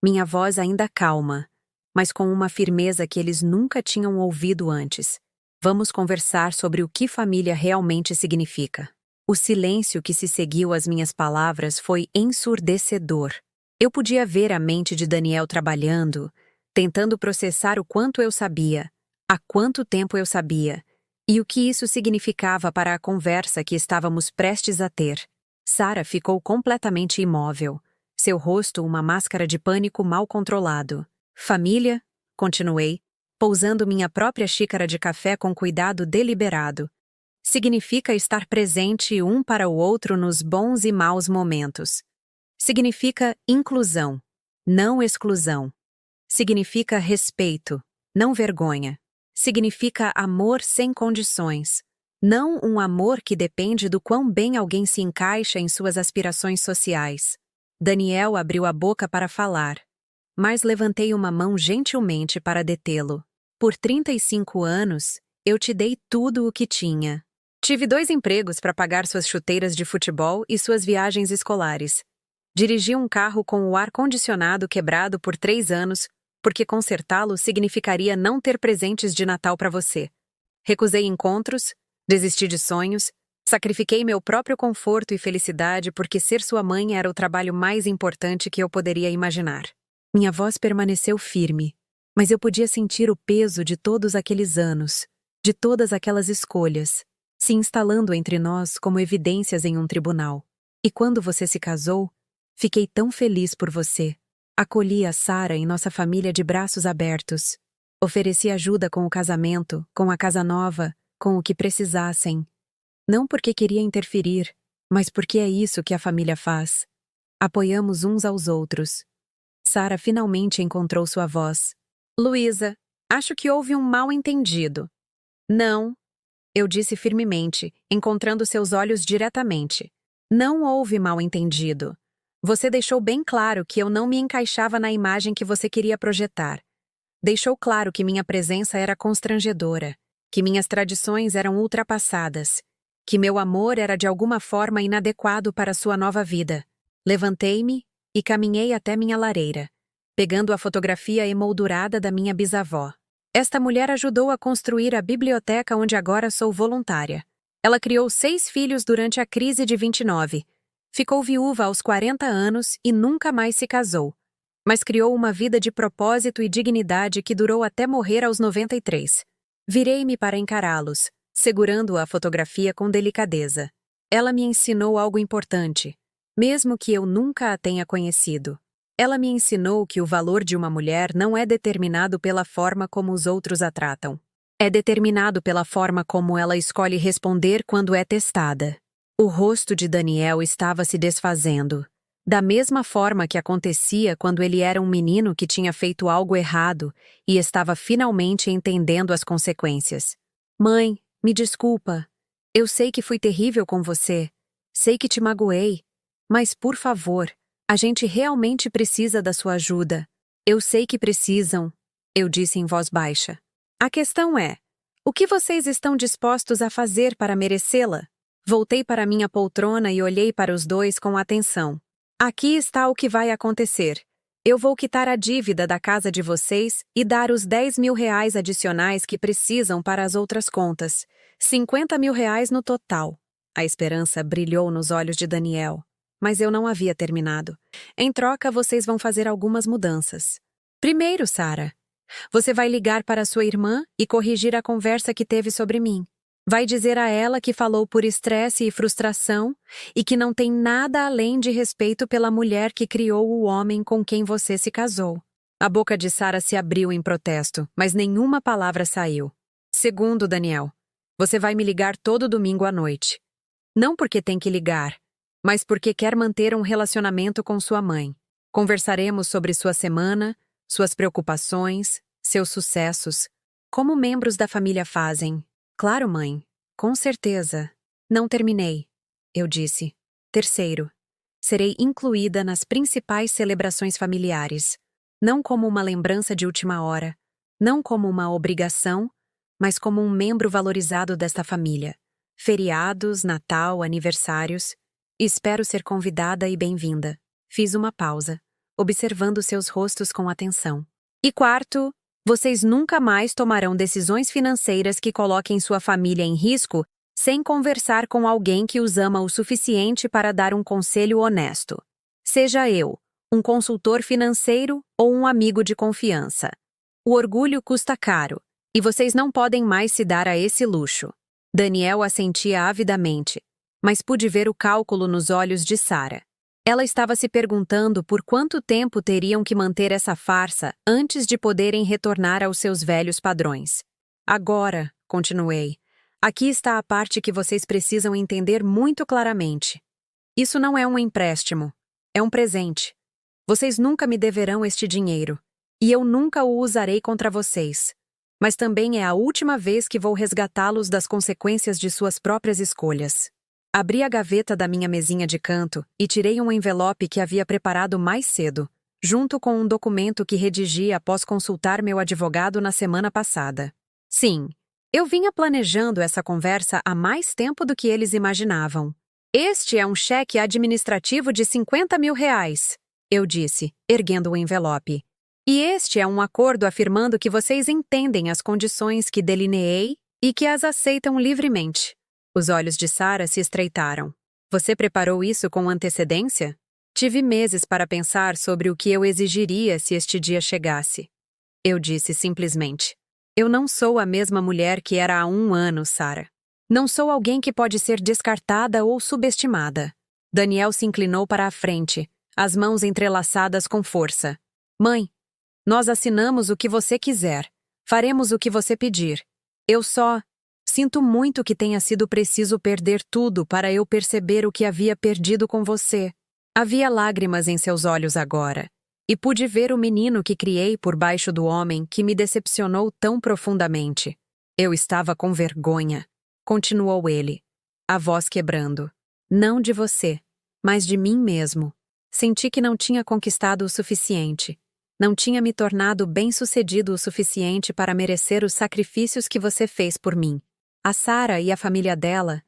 minha voz ainda calma, mas com uma firmeza que eles nunca tinham ouvido antes. Vamos conversar sobre o que família realmente significa. O silêncio que se seguiu às minhas palavras foi ensurdecedor. Eu podia ver a mente de Daniel trabalhando, tentando processar o quanto eu sabia, há quanto tempo eu sabia, e o que isso significava para a conversa que estávamos prestes a ter. Sarah ficou completamente imóvel, seu rosto uma máscara de pânico mal controlado. Família, continuei, pousando minha própria xícara de café com cuidado deliberado. Significa estar presente um para o outro nos bons e maus momentos. Significa inclusão, não exclusão. Significa respeito, não vergonha. Significa amor sem condições. Não um amor que depende do quão bem alguém se encaixa em suas aspirações sociais. Daniel abriu a boca para falar, mas levantei uma mão gentilmente para detê-lo. Por 35 anos, eu te dei tudo o que tinha. Tive 2 empregos para pagar suas chuteiras de futebol e suas viagens escolares. Dirigi um carro com o ar-condicionado quebrado por 3 anos, porque consertá-lo significaria não ter presentes de Natal para você. Recusei encontros, desisti de sonhos, sacrifiquei meu próprio conforto e felicidade porque ser sua mãe era o trabalho mais importante que eu poderia imaginar. Minha voz permaneceu firme, mas eu podia sentir o peso de todos aqueles anos, de todas aquelas escolhas, se instalando entre nós como evidências em um tribunal. E quando você se casou, fiquei tão feliz por você. Acolhi a Sarah em nossa família de braços abertos. Ofereci ajuda com o casamento, com a casa nova, com o que precisassem. Não porque queria interferir, mas porque é isso que a família faz. Apoiamos uns aos outros. Sarah finalmente encontrou sua voz. Luísa, acho que houve um mal-entendido. Não, eu disse firmemente, encontrando seus olhos diretamente. Não houve mal-entendido. Você deixou bem claro que eu não me encaixava na imagem que você queria projetar. Deixou claro que minha presença era constrangedora, que minhas tradições eram ultrapassadas, que meu amor era de alguma forma inadequado para sua nova vida. Levantei-me e caminhei até minha lareira, pegando a fotografia emoldurada da minha bisavó. Esta mulher ajudou a construir a biblioteca onde agora sou voluntária. Ela criou 6 filhos durante a crise de 29. Ficou viúva aos 40 anos e nunca mais se casou, mas criou uma vida de propósito e dignidade que durou até morrer aos 93. Virei-me para encará-los, segurando a fotografia com delicadeza. Ela me ensinou algo importante, mesmo que eu nunca a tenha conhecido. Ela me ensinou que o valor de uma mulher não é determinado pela forma como os outros a tratam. É determinado pela forma como ela escolhe responder quando é testada. O rosto de Daniel estava se desfazendo. Da mesma forma que acontecia quando ele era um menino que tinha feito algo errado e estava finalmente entendendo as consequências. Mãe, me desculpa. Eu sei que fui terrível com você. Sei que te magoei. Mas, por favor, a gente realmente precisa da sua ajuda. Eu sei que precisam, eu disse em voz baixa. A questão é, o que vocês estão dispostos a fazer para merecê-la? Voltei para minha poltrona e olhei para os dois com atenção. Aqui está o que vai acontecer. Eu vou quitar a dívida da casa de vocês e dar os 10 mil reais adicionais que precisam para as outras contas. 50 mil reais no total. A esperança brilhou nos olhos de Daniel. Mas eu não havia terminado. Em troca, vocês vão fazer algumas mudanças. Primeiro, Sara, você vai ligar para sua irmã e corrigir a conversa que teve sobre mim. Vai dizer a ela que falou por estresse e frustração e que não tem nada além de respeito pela mulher que criou o homem com quem você se casou. A boca de Sara se abriu em protesto, mas nenhuma palavra saiu. Segundo, Daniel, você vai me ligar todo domingo à noite. Não porque tem que ligar, mas porque quer manter um relacionamento com sua mãe. Conversaremos sobre sua semana, suas preocupações, seus sucessos, como membros da família fazem. Claro, mãe. Com certeza. Não terminei, eu disse. Terceiro, serei incluída nas principais celebrações familiares. Não como uma lembrança de última hora, não como uma obrigação, mas como um membro valorizado desta família. Feriados, Natal, aniversários. Espero ser convidada e bem-vinda. Fiz uma pausa, observando seus rostos com atenção. E quarto, vocês nunca mais tomarão decisões financeiras que coloquem sua família em risco sem conversar com alguém que os ama o suficiente para dar um conselho honesto. Seja eu, um consultor financeiro ou um amigo de confiança. O orgulho custa caro, e vocês não podem mais se dar a esse luxo. Daniel assentia avidamente, mas pude ver o cálculo nos olhos de Sara. Ela estava se perguntando por quanto tempo teriam que manter essa farsa antes de poderem retornar aos seus velhos padrões. Agora, continuei, aqui está a parte que vocês precisam entender muito claramente. Isso não é um empréstimo, é um presente. Vocês nunca me deverão este dinheiro, e eu nunca o usarei contra vocês. Mas também é a última vez que vou resgatá-los das consequências de suas próprias escolhas. Abri a gaveta da minha mesinha de canto e tirei um envelope que havia preparado mais cedo, junto com um documento que redigi após consultar meu advogado na semana passada. Sim, eu vinha planejando essa conversa há mais tempo do que eles imaginavam. Este é um cheque administrativo de 50 mil reais, eu disse, erguendo o envelope. E este é um acordo afirmando que vocês entendem as condições que delineei e que as aceitam livremente. Os olhos de Sara se estreitaram. Você preparou isso com antecedência? Tive meses para pensar sobre o que eu exigiria se este dia chegasse. Eu disse simplesmente. Eu não sou a mesma mulher que era há 1 ano, Sara. Não sou alguém que pode ser descartada ou subestimada. Daniel se inclinou para a frente, as mãos entrelaçadas com força. Mãe, nós assinamos o que você quiser. Faremos o que você pedir. Eu só... Sinto muito que tenha sido preciso perder tudo para eu perceber o que havia perdido com você. Havia lágrimas em seus olhos agora, e pude ver o menino que criei por baixo do homem que me decepcionou tão profundamente. Eu estava com vergonha, continuou ele, a voz quebrando. Não de você, mas de mim mesmo. Senti que não tinha conquistado o suficiente. Não tinha me tornado bem-sucedido o suficiente para merecer os sacrifícios que você fez por mim. A Sara e a família dela,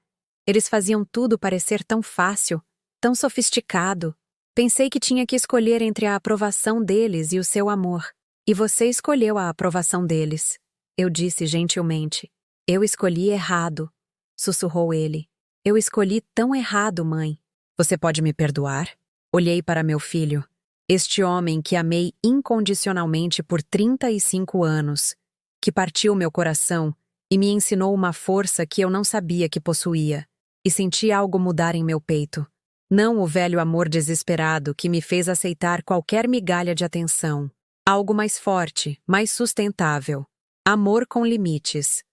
eles faziam tudo parecer tão fácil, tão sofisticado. Pensei que tinha que escolher entre a aprovação deles e o seu amor. E você escolheu a aprovação deles. Eu disse gentilmente. Eu escolhi errado, sussurrou ele. Eu escolhi tão errado, mãe. Você pode me perdoar? Olhei para meu filho. Este homem que amei incondicionalmente por 35 anos, que partiu meu coração e me ensinou uma força que eu não sabia que possuía, e senti algo mudar em meu peito. Não o velho amor desesperado que me fez aceitar qualquer migalha de atenção. Algo mais forte, mais sustentável. Amor com limites.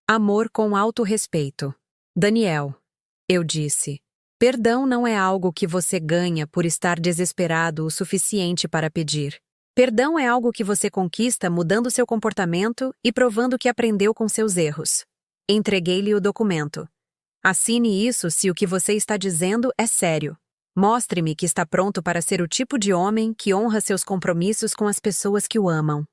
Amor com autorrespeito. Daniel, eu disse, Perdão não é algo que você ganha por estar desesperado o suficiente para pedir. Perdão é algo que você conquista mudando seu comportamento e provando que aprendeu com seus erros. Entreguei-lhe o documento. Assine isso se o que você está dizendo é sério. Mostre-me que está pronto para ser o tipo de homem que honra seus compromissos com as pessoas que o amam.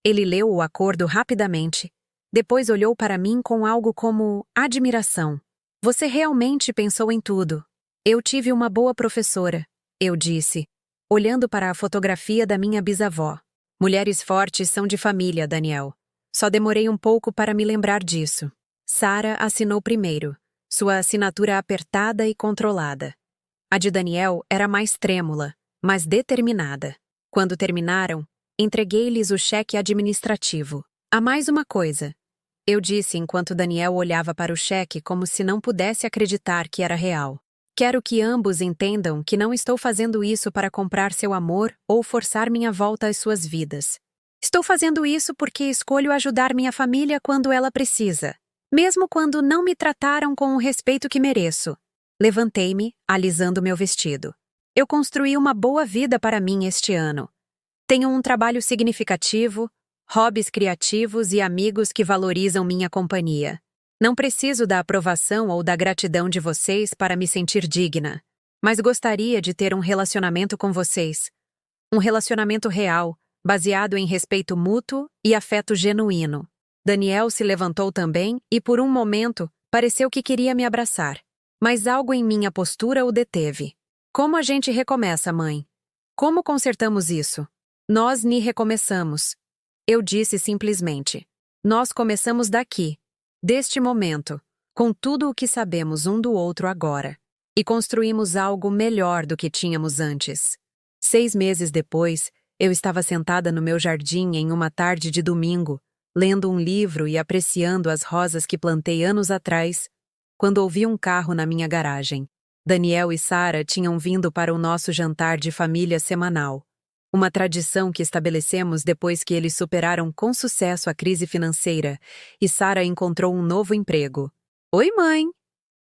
Ele leu o acordo rapidamente. Depois olhou para mim com algo como admiração. Você realmente pensou em tudo. Eu tive uma boa professora, eu disse, olhando para a fotografia da minha bisavó. Mulheres fortes são de família, Daniel. Só demorei um pouco para me lembrar disso. Sarah assinou primeiro, sua assinatura apertada e controlada. A de Daniel era mais trêmula, mas determinada. Quando terminaram, entreguei-lhes o cheque administrativo. Há mais uma coisa, eu disse enquanto Daniel olhava para o cheque como se não pudesse acreditar que era real. Quero que ambos entendam que não estou fazendo isso para comprar seu amor ou forçar minha volta às suas vidas. Estou fazendo isso porque escolho ajudar minha família quando ela precisa, mesmo quando não me trataram com o respeito que mereço. Levantei-me, alisando meu vestido. Eu construí uma boa vida para mim este ano. Tenho um trabalho significativo, hobbies criativos e amigos que valorizam minha companhia. Não preciso da aprovação ou da gratidão de vocês para me sentir digna, mas gostaria de ter um relacionamento com vocês. Um relacionamento real, baseado em respeito mútuo e afeto genuíno. Daniel se levantou também e, por um momento, pareceu que queria me abraçar. Mas algo em minha postura o deteve. Como a gente recomeça, mãe? Como consertamos isso? Nós ni recomeçamos. Eu disse simplesmente. Nós começamos daqui, deste momento, com tudo o que sabemos um do outro agora. E construímos algo melhor do que tínhamos antes. 6 meses depois, eu estava sentada no meu jardim em uma tarde de domingo, lendo um livro e apreciando as rosas que plantei anos atrás, quando ouvi um carro na minha garagem. Daniel e Sarah tinham vindo para o nosso jantar de família semanal, uma tradição que estabelecemos depois que eles superaram com sucesso a crise financeira e Sarah encontrou um novo emprego. Oi, mãe,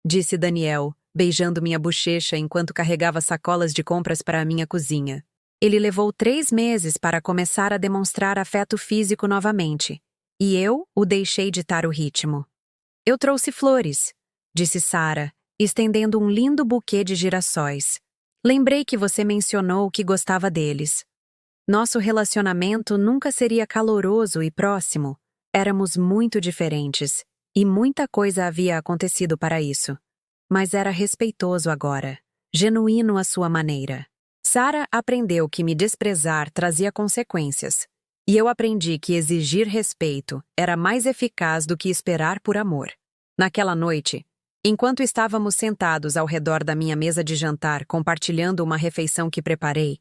disse Daniel, beijando minha bochecha enquanto carregava sacolas de compras para a minha cozinha. Ele levou 3 meses para começar a demonstrar afeto físico novamente, e eu o deixei ditar o ritmo. Eu trouxe flores, disse Sarah, estendendo um lindo buquê de girassóis. Lembrei que você mencionou que gostava deles. Nosso relacionamento nunca seria caloroso e próximo. Éramos muito diferentes, e muita coisa havia acontecido para isso. Mas era respeitoso agora, genuíno à sua maneira. Sarah aprendeu que me desprezar trazia consequências, e eu aprendi que exigir respeito era mais eficaz do que esperar por amor. Naquela noite, enquanto estávamos sentados ao redor da minha mesa de jantar compartilhando uma refeição que preparei,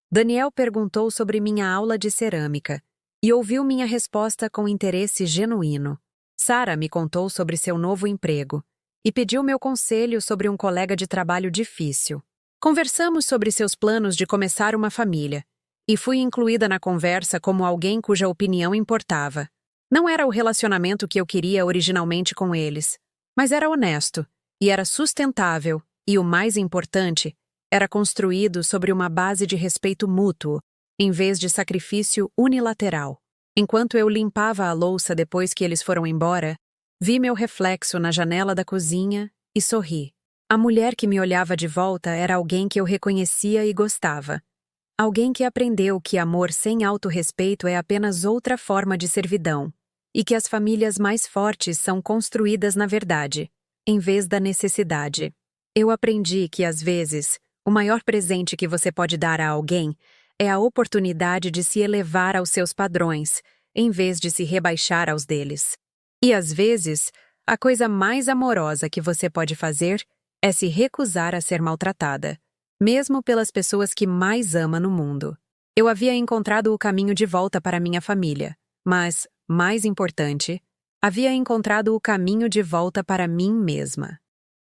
Daniel perguntou sobre minha aula de cerâmica e ouviu minha resposta com interesse genuíno. Sarah me contou sobre seu novo emprego e pediu meu conselho sobre um colega de trabalho difícil. Conversamos sobre seus planos de começar uma família e fui incluída na conversa como alguém cuja opinião importava. Não era o relacionamento que eu queria originalmente com eles, mas era honesto, e era sustentável, e o mais importante, era construído sobre uma base de respeito mútuo, em vez de sacrifício unilateral. Enquanto eu limpava a louça depois que eles foram embora, vi meu reflexo na janela da cozinha e sorri. A mulher que me olhava de volta era alguém que eu reconhecia e gostava. Alguém que aprendeu que amor sem autorrespeito é apenas outra forma de servidão, e que as famílias mais fortes são construídas na verdade, em vez da necessidade. Eu aprendi que, às vezes, o maior presente que você pode dar a alguém é a oportunidade de se elevar aos seus padrões, em vez de se rebaixar aos deles. E, às vezes, a coisa mais amorosa que você pode fazer é se recusar a ser maltratada, mesmo pelas pessoas que mais ama no mundo. Eu havia encontrado o caminho de volta para minha família, mas, mais importante, havia encontrado o caminho de volta para mim mesma.